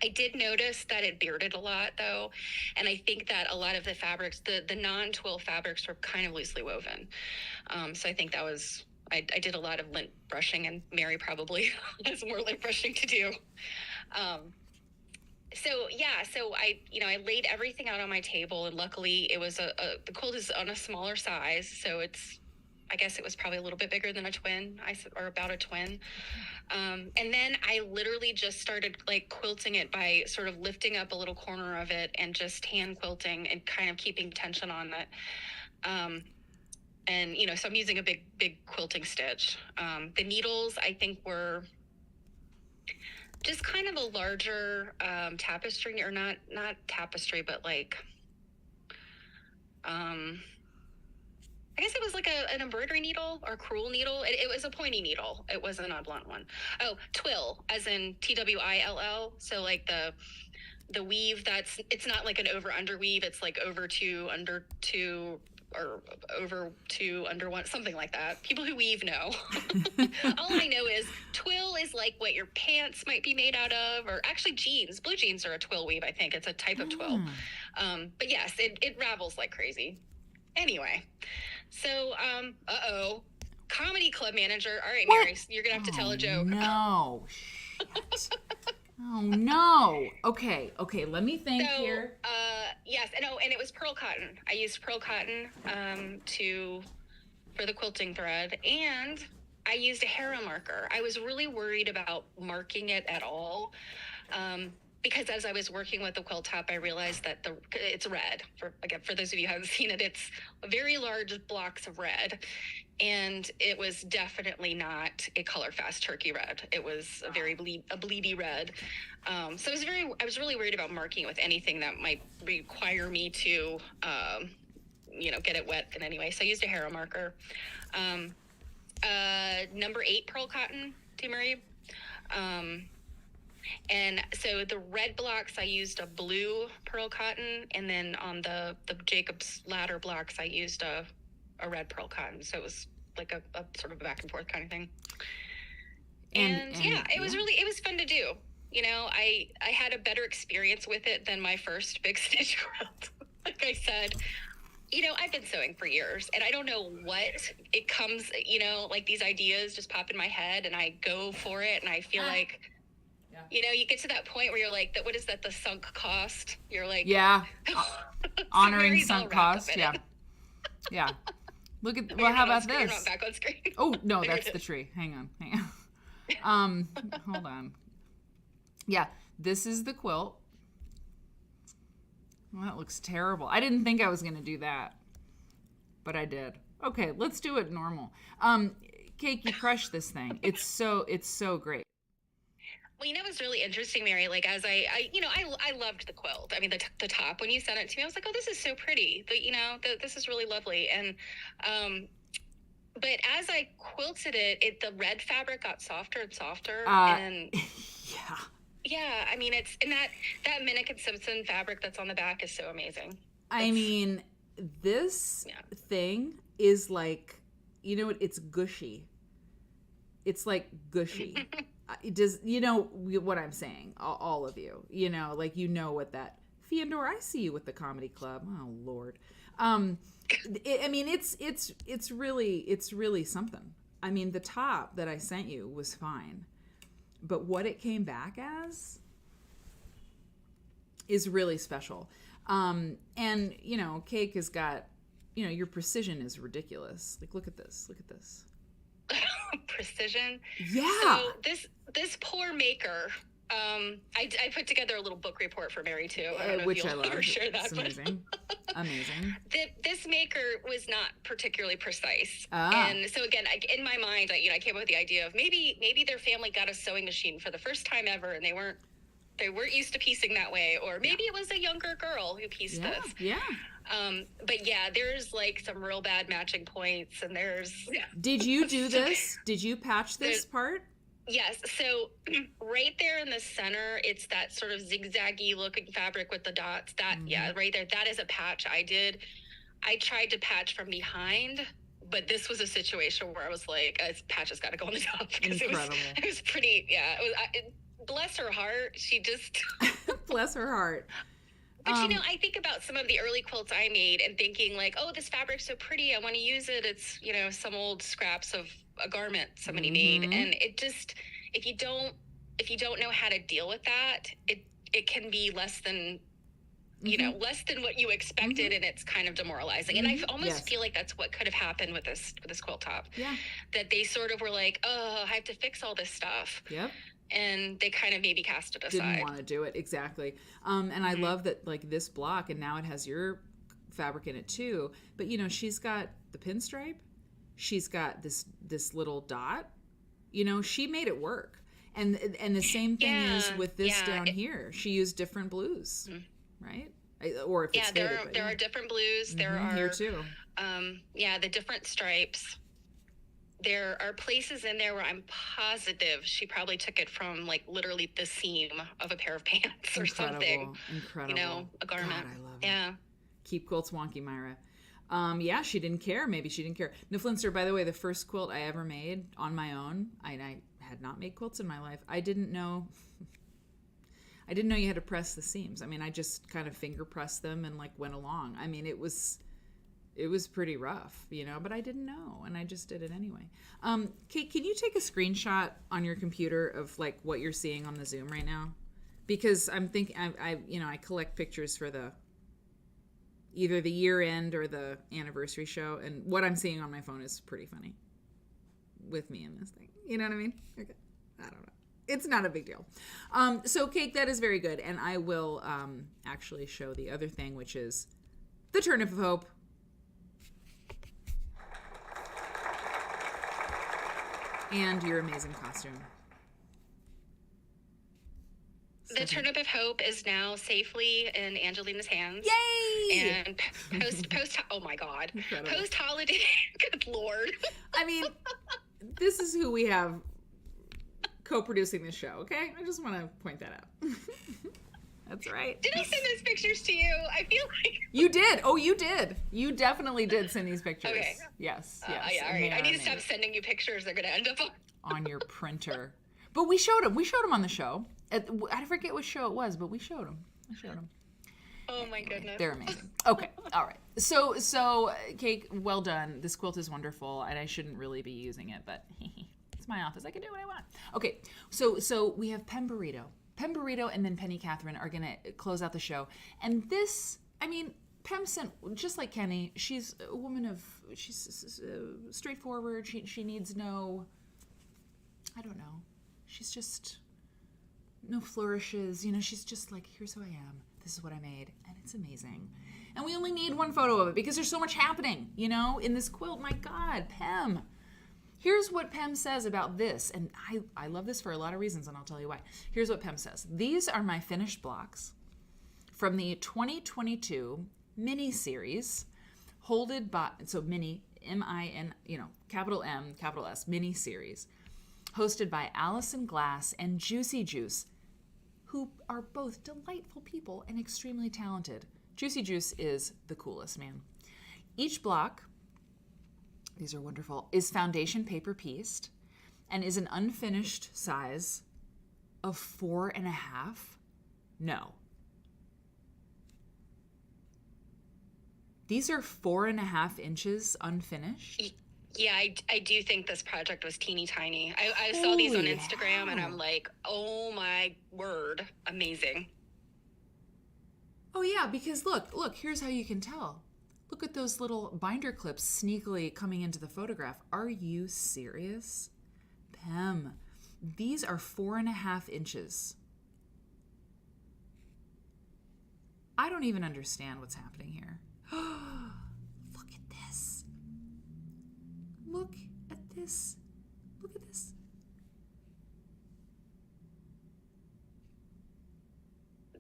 I did notice that it bearded a lot, though, and I think that a lot of the fabrics, the non-twill fabrics, were kind of loosely woven. So I think that was, I did a lot of lint brushing, and Mary probably has more lint brushing to do. so I laid everything out on my table, and luckily it was the quilt is on a smaller size, so I guess it was probably a little bit bigger than a twin, or about a twin. And then I literally just started like quilting it by sort of lifting up a little corner of it and just hand quilting and kind of keeping tension on it. And so I'm using a big quilting stitch. The needles I think were just kind of a larger tapestry, or not tapestry, but like I guess it was like an embroidery needle or crewel needle. It was a pointy needle. It wasn't a blunt one. Oh, twill, as in TWILL. So like the weave it's not like an over under weave. It's like over two, under two, or over two, under one, something like that. People who weave know. All I know is twill is like what your pants might be made out of, or actually jeans. Blue jeans are a twill weave, I think. It's a type of twill. But yes, it ravels like crazy. Anyway, so, comedy club manager. All right, Mary, you're going to have to tell a joke. No. Shit. Oh, no. Okay, let me think here. Yes, and it was pearl cotton. I used pearl cotton for the quilting thread, and I used a hero marker. I was really worried about marking it at all, because as I was working with the quilt top, I realized that it's red. For those of you who haven't seen it, it's very large blocks of red, and it was definitely not a color fast turkey red. It was a very bleedy red. So I was really worried about marking it with anything that might require me to, get it wet in any way. So I used a hero marker. Number 8 pearl cotton, T. Marie. And so the red blocks, I used a blue pearl cotton, and then on the Jacob's ladder blocks, I used a red pearl cotton. So it was like a sort of a back and forth kind of thing. And it was fun to do. I had a better experience with it than my first big stitch quilt. Like I said, I've been sewing for years, and I don't know what it comes, like these ideas just pop in my head, and I go for it, and I feel like, you get to that point where you're like, what is that, the sunk cost? You're like... Yeah. Honoring sunk cost, yeah. Yeah. Look at... Well, how about this? Not back on screen. Oh, no, that's the tree. Hang on. Hold on. Yeah, this is the quilt. Well, that looks terrible. I didn't think I was going to do that, but I did. Okay, let's do it normal. Cake, you crushed this thing. It's so great. Well, what's really interesting, Mary, like as I loved the quilt. I mean, the top, when you sent it to me, I was like, oh, this is so pretty. This is really lovely. And, but as I quilted it, the red fabric got softer and softer. And yeah. Yeah, I mean, and that Minnick and Simpson fabric that's on the back is so amazing. I mean, this thing is like, it's gushy. It's like gushy. Does what I'm saying? All of you, like what that Fyodor. I see you with the comedy club. Oh Lord. It's really something. I mean, the top that I sent you was fine. But what it came back as is really special. And, Cake has got, your precision is ridiculous. Like, look at this. Precision? Yeah. So this poor maker, I put together a little book report for Mary, too. I don't know which if you'll I love. ever share that. It's amazing. Amazing. This maker was not particularly precise. And so again, in my mind, I came up with the idea of maybe their family got a sewing machine for the first time ever, and they weren't used to piecing that way, or maybe it was a younger girl who pieced this. Yeah. But yeah, there's like some real bad matching points, and there's... Did you do this? Did you patch this part? Yes. So right there in the center, it's that sort of zigzaggy looking fabric with the dots. That, right there. That is a patch I did. I tried to patch from behind, but this was a situation where I was like, this patch has got to go on the top. Incredible. It was pretty, bless her heart. She just... Bless her heart. But I think about some of the early quilts I made and thinking like, oh, this fabric's so pretty. I want to use it. It's, some old scraps of a garment somebody made. And it just, if you don't know how to deal with that, it can be less than, you know, less than what you expected, and it's kind of demoralizing. And I almost feel like that's what could have happened with this quilt top. Yeah. That they sort of were like, oh, I have to fix all this stuff. Yep. And they kind of maybe cast it aside. Didn't want to do it, exactly. And I love that, like, this block, and now it has your fabric in it too. But you know, she's got the pinstripe, she's got this little dot. You know, she made it work. And the same thing is with this down here. She used different blues, right? Or if it's faded, there are different blues. There are here too. The different stripes. There are places in there where I'm positive she probably took it from, like, literally the seam of a pair of pants or something. Incredible. You know, a garment. God, I love it. Keep quilts wonky, Myra. She didn't care. Maybe she didn't care. Niflinster, by the way, the first quilt I ever made on my own, I had not made quilts in my life. I didn't know you had to press the seams. I mean, I just kind of finger pressed them and, like, went along. I mean, it was pretty rough, you know, but I didn't know, and I just did it anyway. Kate, can you take a screenshot on your computer of, like, what you're seeing on the Zoom right now? Because I'm thinking, I collect pictures for either the year end or the anniversary show, and what I'm seeing on my phone is pretty funny with me in this thing. You know what I mean? Okay. I don't know. It's not a big deal. So, Kate, that is very good, and I will actually show the other thing, which is the Turnip of Hope. And your amazing costume. The Turnip of Hope is now safely in Angelina's hands. Yay! And post oh my God. Incredible. Post holiday, good Lord. I mean, this is who we have co-producing this show, okay? I just want to point that out. That's right. Did I send those pictures to you? I feel like you did. Oh, you did. You definitely did send these pictures. Okay. Yes. Yeah, all right. I need to stop sending you pictures. They're going to end up on your printer. But we showed them. We showed them on the show. I forget what show it was, but we showed them. Oh my goodness. They're amazing. Okay. All right. So, Kate, well done. This quilt is wonderful, and I shouldn't really be using it, but it's my office. I can do what I want. Okay. So we have Pem Burrito. Pem Burrito and then Penny Catherine are going to close out the show. And this, I mean, Pem sent, just like Kenny, she's a woman she's straightforward. She needs no, I don't know. She's just, no flourishes. You know, she's just like, here's who I am. This is what I made. And it's amazing. And we only need one photo of it because there's so much happening, you know, in this quilt. My God, Pem. Here's what Pem says about this, and I love this for a lot of reasons, and I'll tell you why. Here's what Pem says. These are my finished blocks from the 2022 mini-series, holded by, so mini, M-I-N, you know, capital M, capital S, mini-series, hosted by Allison Glass and Juicy Juice, who are both delightful people and extremely talented. Juicy Juice is the coolest, man. Each block, these are wonderful, is foundation paper pieced and is an unfinished size of 4.5. No. These are 4.5 inches unfinished. Yeah, I do think this project was teeny tiny. I saw these on Instagram and I'm like, oh my word, amazing. Oh yeah, because look, here's how you can tell. Look at those little binder clips sneakily coming into the photograph. Are you serious? Pem, these are 4.5 inches. I don't even understand what's happening here. Look at this. Look at this. Look at this.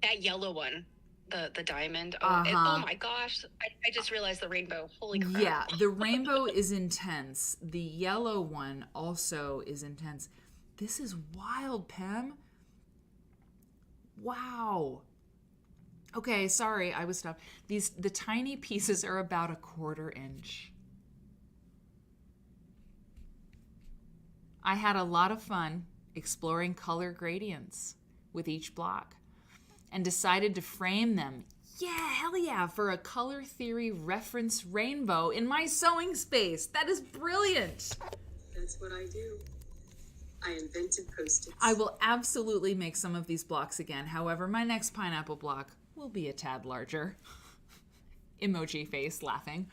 That yellow one. The diamond. Oh my gosh. I just realized the rainbow. Holy crap. Yeah, the rainbow is intense. The yellow one also is intense. This is wild, Pem. Wow. Okay, sorry, I was stopped. The tiny pieces are about 1/4 inch. I had a lot of fun exploring color gradients with each block, and decided to frame them, hell yeah, for a color theory reference rainbow in my sewing space. That is brilliant. That's what I do. I invented Post-its. I will absolutely make some of these blocks again. However, my next pineapple block will be a tad larger. Emoji face laughing.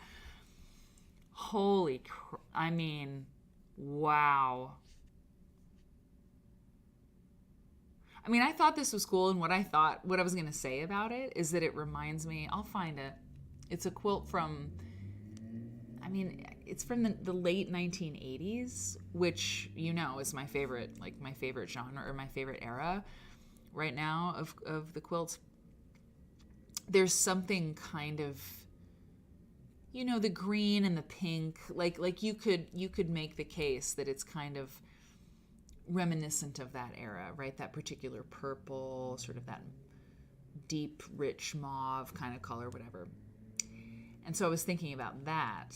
Holy I mean, wow. I mean, I thought this was cool, and what I was going to say about it is that it reminds me, I'll find it. It's a quilt from, I mean, it's from the late 1980s, which, you know, is my favorite genre, or my favorite era right now of the quilts. There's something kind of, you know, the green and the pink, like you could make the case that it's kind of reminiscent of that era, right? That particular purple, sort of that deep, rich mauve kind of color, whatever. And so I was thinking about that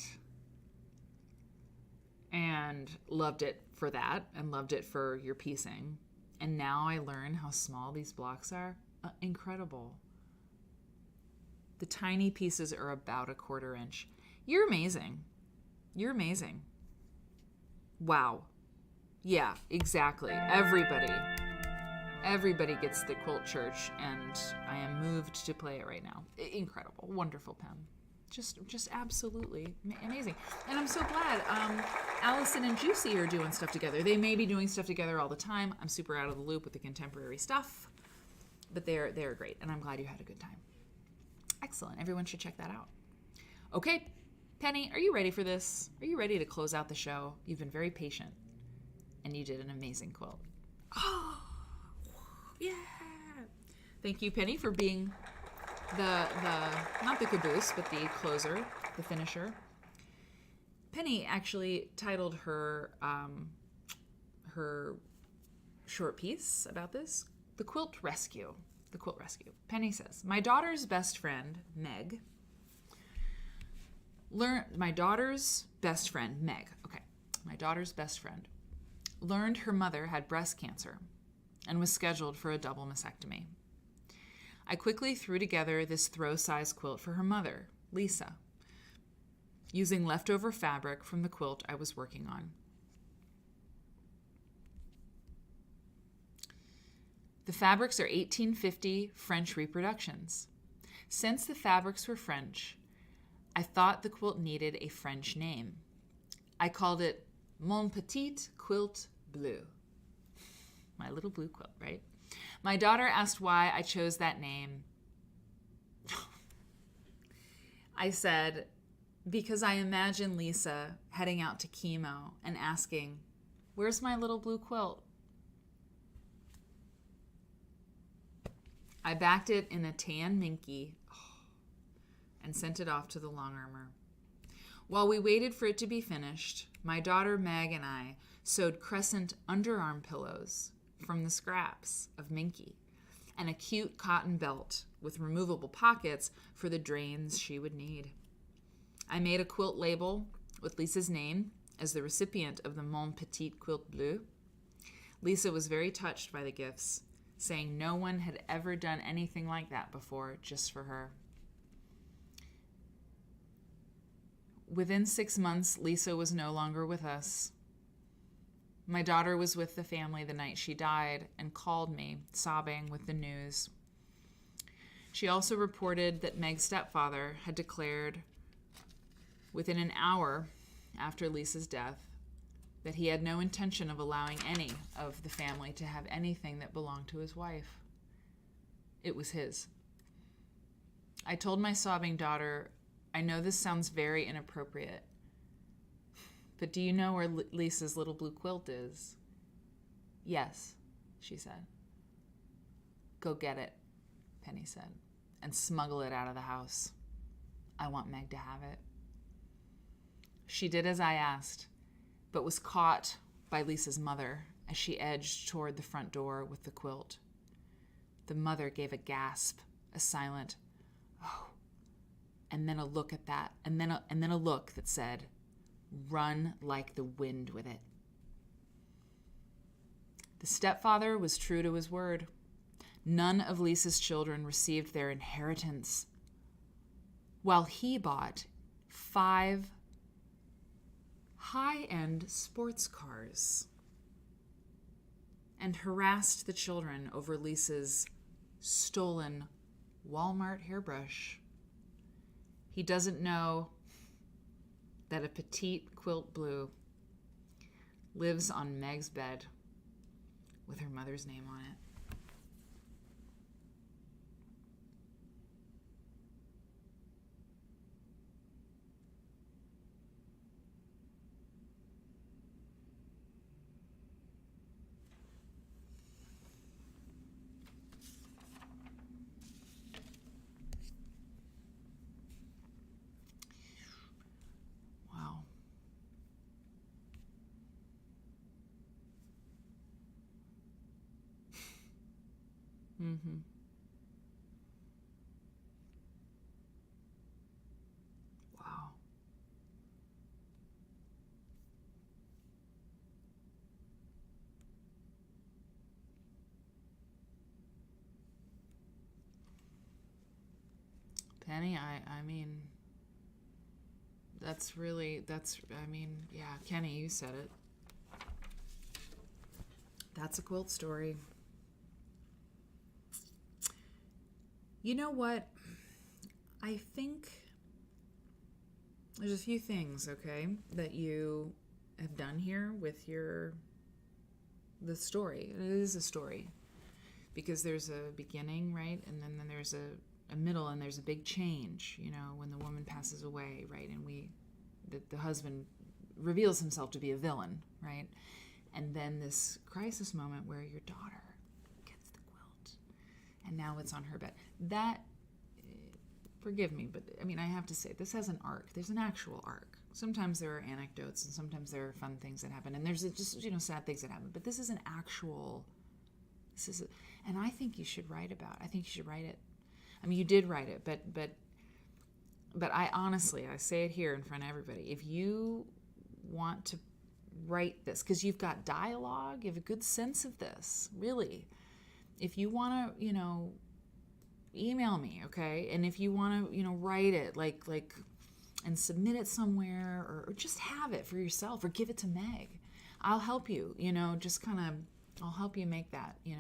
and loved it for that, and loved it for your piecing. And now I learn how small these blocks are. Incredible. The tiny pieces are about 1/4 inch. You're amazing. You're amazing. Wow. Yeah, exactly. Everybody gets the Quilt Church, and I am moved to play it right now. Incredible. Wonderful pen. Just absolutely amazing. And I'm so glad Allison and Juicy are doing stuff together. They may be doing stuff together all the time. I'm super out of the loop with the contemporary stuff, but they're great, and I'm glad you had a good time. Excellent. Everyone should check that out. Okay, Penny, are you ready for this? Are you ready to close out the show? You've been very patient, and you did an amazing quilt. Oh, yeah. Thank you, Penny, for being the not the caboose, but the closer, the finisher. Penny actually titled her short piece about this, The Quilt Rescue. The Quilt Rescue. Penny says, my daughter's best friend, Meg, learned her mother had breast cancer and was scheduled for a double mastectomy. I quickly threw together this throw-size quilt for her mother, Lisa, using leftover fabric from the quilt I was working on. The fabrics are 1850 French reproductions. Since the fabrics were French, I thought the quilt needed a French name. I called it Mon Petit Quilt Bleu. My little blue quilt, right? My daughter asked why I chose that name. I said, because I imagine Lisa heading out to chemo and asking, where's my little blue quilt? I backed it in a tan minky and sent it off to the long armor. While we waited for it to be finished, my daughter Meg and I sewed crescent underarm pillows from the scraps of minky and a cute cotton belt with removable pockets for the drains she would need. I made a quilt label with Lisa's name as the recipient of the Mon Petit Quilt Bleu. Lisa was very touched by the gifts, saying no one had ever done anything like that before just for her. Within 6 months, Lisa was no longer with us. My daughter was with the family the night she died and called me, sobbing with the news. She also reported that Meg's stepfather had declared within an hour after Lisa's death that he had no intention of allowing any of the family to have anything that belonged to his wife. It was his. I told my sobbing daughter, I know this sounds very inappropriate, but do you know where Lisa's little blue quilt is? Yes, she said. Go get it, Penny said, and smuggle it out of the house. I want Meg to have it. She did as I asked, but was caught by Lisa's mother as she edged toward the front door with the quilt. The mother gave a gasp, a silent, oh, and then a look at that, and then a look that said, run like the wind with it. The stepfather was true to his word. None of Lisa's children received their inheritance, while he bought 5 high-end sports cars. and harassed the children over Lisa's stolen Walmart hairbrush. He doesn't know that a petite quilt blue lives on Meg's bed with her mother's name on it. Wow. Mm-hmm. Wow. Penny, I mean, yeah, Kenny, you said it. That's a quilt story. You know what? I think there's a few things, okay, that you have done here with the story. It is a story because there's a beginning, right? And then there's a middle, and there's a big change, when the woman passes away, right? And the husband reveals himself to be a villain, right? And then this crisis moment where your daughter gets the quilt, and now it's on her bed. That, forgive me, but I mean, I have to say, this has an arc. There's an actual arc. Sometimes there are anecdotes, and sometimes there are fun things that happen, and there's just, sad things that happen. But this is an actual, and I think you should write about it. I think you should write it. I mean, you did write it, but I honestly, I say it here in front of everybody, if you want to write this, because you've got dialogue, you have a good sense of this, really. If you want to, email me, okay? And if you want to, write it, like, and submit it somewhere, or just have it for yourself, or give it to Meg. I'll help you, I'll help you make that, It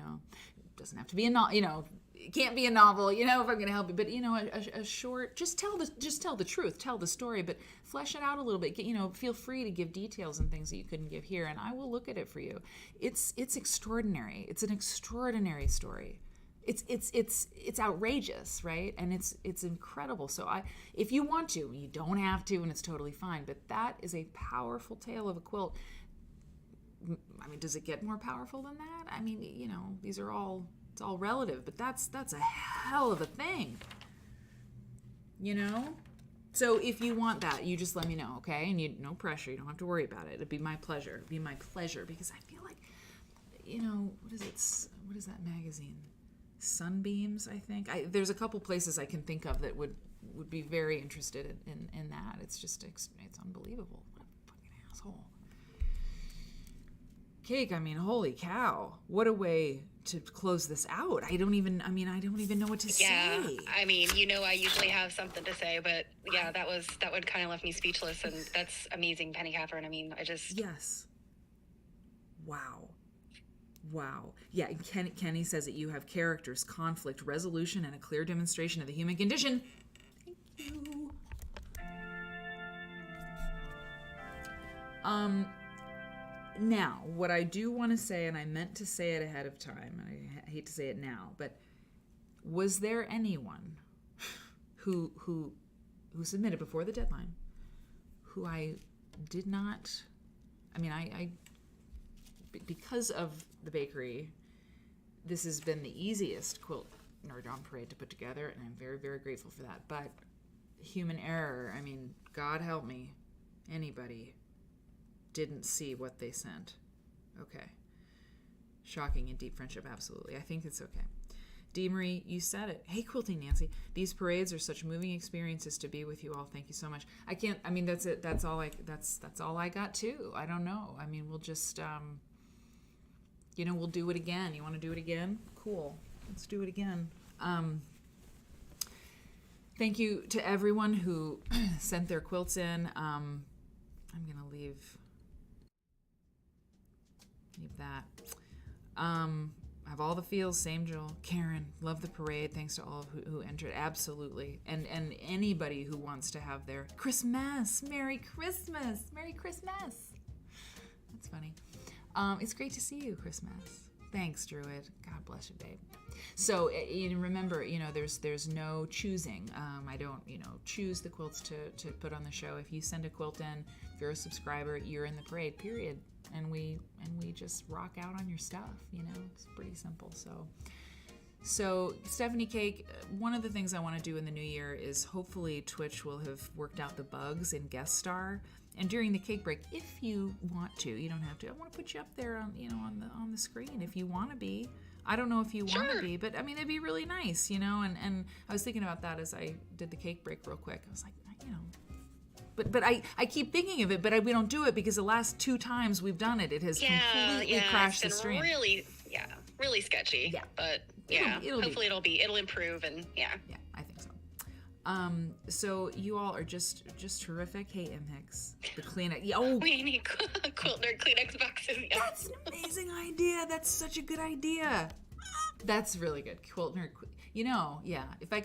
doesn't have to be a novel, it can't be a novel, if I'm going to help you, but a short, just tell the truth, tell the story, but flesh it out a little bit. Feel free to give details and things that you couldn't give here, and I will look at it for you. It's extraordinary. It's an extraordinary story. It's outrageous, right? And it's incredible. So if you want to, you don't have to, and it's totally fine. But that is a powerful tale of a quilt. I mean, does it get more powerful than that? I mean, these are all. It's all relative, but that's a hell of a thing, So if you want that, you just let me know, okay? And no pressure. You don't have to worry about it. It'd be my pleasure. It'd be my pleasure, because I feel like, what is it? What is that magazine? Sunbeams, I think. There's a couple places I can think of that would be very interested in that. It's just it's unbelievable. What a fucking asshole. Cake, I mean, holy cow. What a way to close this out. I don't even know what to say. I mean, I usually have something to say, but yeah, that would kind of left me speechless, and that's amazing, Penny Catherine. I mean, Yes. Wow. Yeah, and Kenny says that you have characters, conflict, resolution, and a clear demonstration of the human condition. Thank you. Now, what I do want to say, and I meant to say it ahead of time, and I hate to say it now, but was there anyone who submitted before the deadline who I did not, because of the bakery, this has been the easiest Quilt Nerd on Parade to put together, and I'm very, very grateful for that. But human error, God help me, anybody didn't see what they sent. Okay. Shocking and deep friendship, absolutely. I think it's okay. Dee Marie, you said it. Hey, Quilting Nancy. These parades are such moving experiences to be with you all. Thank you so much. That's it. That's all I got too. I don't know. We'll just we'll do it again. You want to do it again? Cool. Let's do it again. Thank you to everyone who sent their quilts in. I'm going to leave that. Have all the feels, same Joel. Karen, love the parade. Thanks to all who entered. Absolutely. And anybody who wants to have their Christmas. Merry Christmas. Merry Christmas. That's funny. It's great to see you, Christmas. Thanks, Druid. God bless you, babe. So remember, there's no choosing. I don't, choose the quilts to put on the show. If you send a quilt in, if you're a subscriber, you're in the parade, period. And we just rock out on your stuff, It's pretty simple. So Stephanie Cake, one of the things I want to do in the new year is hopefully Twitch will have worked out the bugs in guest star. And during the cake break, if you want to, you don't have to. I want to put you up there on the screen if you want to be. I don't know if you want to be, but I mean it'd be really nice, And I was thinking about that as I did the cake break real quick. I was like, But I keep thinking of it, but we don't do it because the last 2 times we've done it, it has completely crashed the stream. Really sketchy. Yeah, but hopefully it'll improve and yeah. Yeah, I think so. So you all are just terrific. Hey, M Hicks, the Kleenex. We need Quilt Nerd Kleenex boxes. Yeah. That's an amazing idea. That's such a good idea. That's really good. Quilt Nerd. If I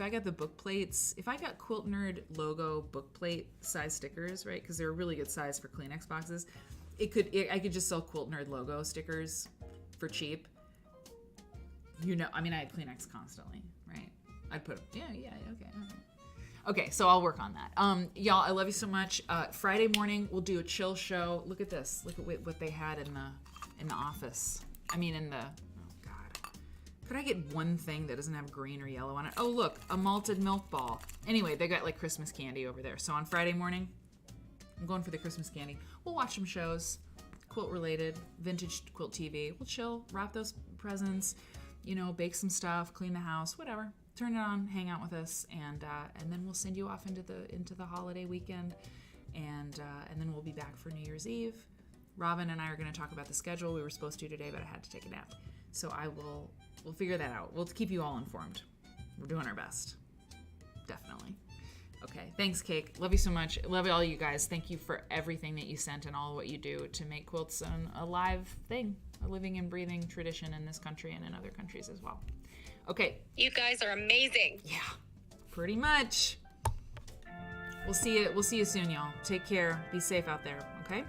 got the book plates, if I got Quilt Nerd logo book plate size stickers, right? Because they're a really good size for Kleenex boxes. I could just sell Quilt Nerd logo stickers for cheap. I had Kleenex constantly, right? I'd put them. Yeah, okay. Okay, so I'll work on that. Y'all, I love you so much. Friday morning we'll do a chill show. Look at this. Look at what they had in the office. Could I get one thing that doesn't have green or yellow on it? Oh, look, a malted milk ball. Anyway, they got like Christmas candy over there. So on Friday morning, I'm going for the Christmas candy. We'll watch some shows, quilt related, vintage quilt TV. We'll chill, wrap those presents, bake some stuff, clean the house, whatever. Turn it on, hang out with us, and then we'll send you off into the holiday weekend, and then we'll be back for New Year's Eve. Robin and I are going to talk about the schedule. We were supposed to today, but I had to take a nap. So we'll figure that out. We'll keep you all informed. We're doing our best. Definitely. Okay. Thanks, Cake. Love you so much. Love all you guys. Thank you for everything that you sent and all what you do to make quilts a live thing, a living and breathing tradition in this country and in other countries as well. Okay. You guys are amazing. Yeah. Pretty much. We'll see you soon, y'all. Take care. Be safe out there, okay?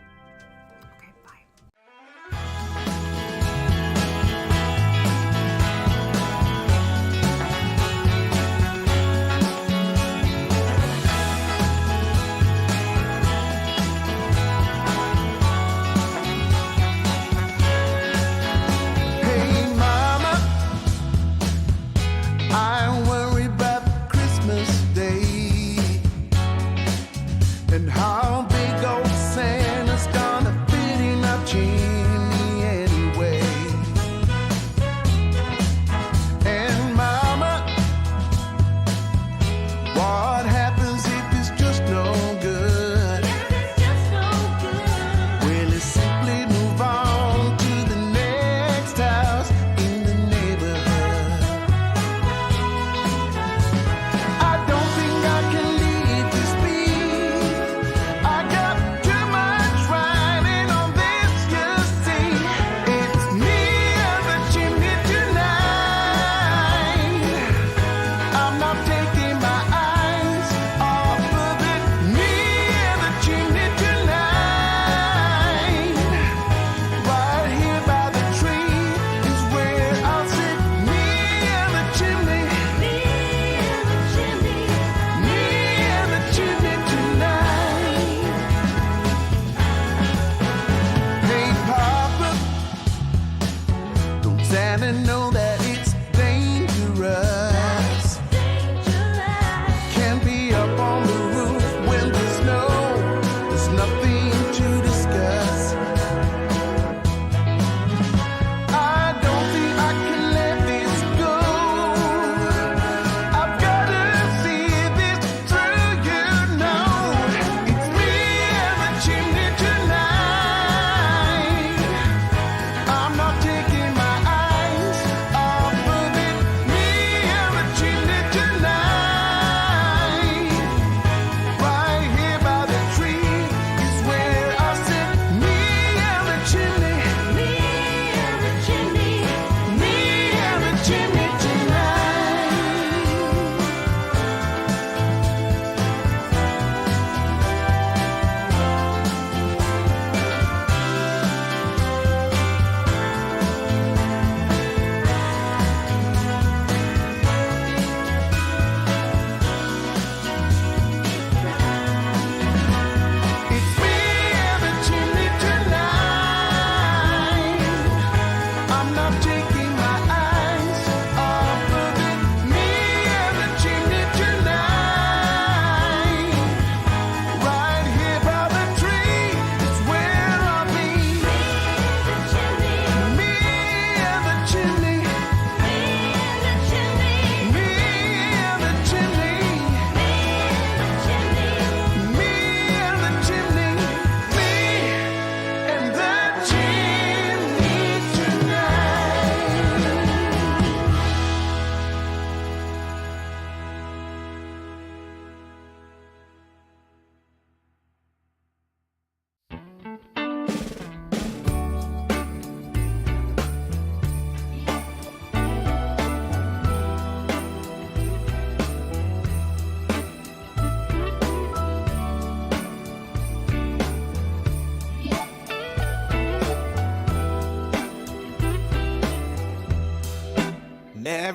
And how big old Santa's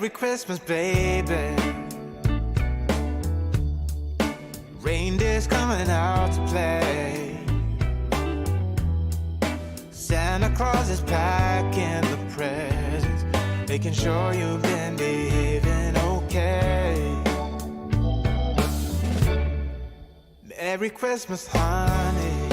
Merry Christmas, baby. Reindeer's coming out to play. Santa Claus is packing the presents, making sure you've been behaving okay. Merry Christmas, honey.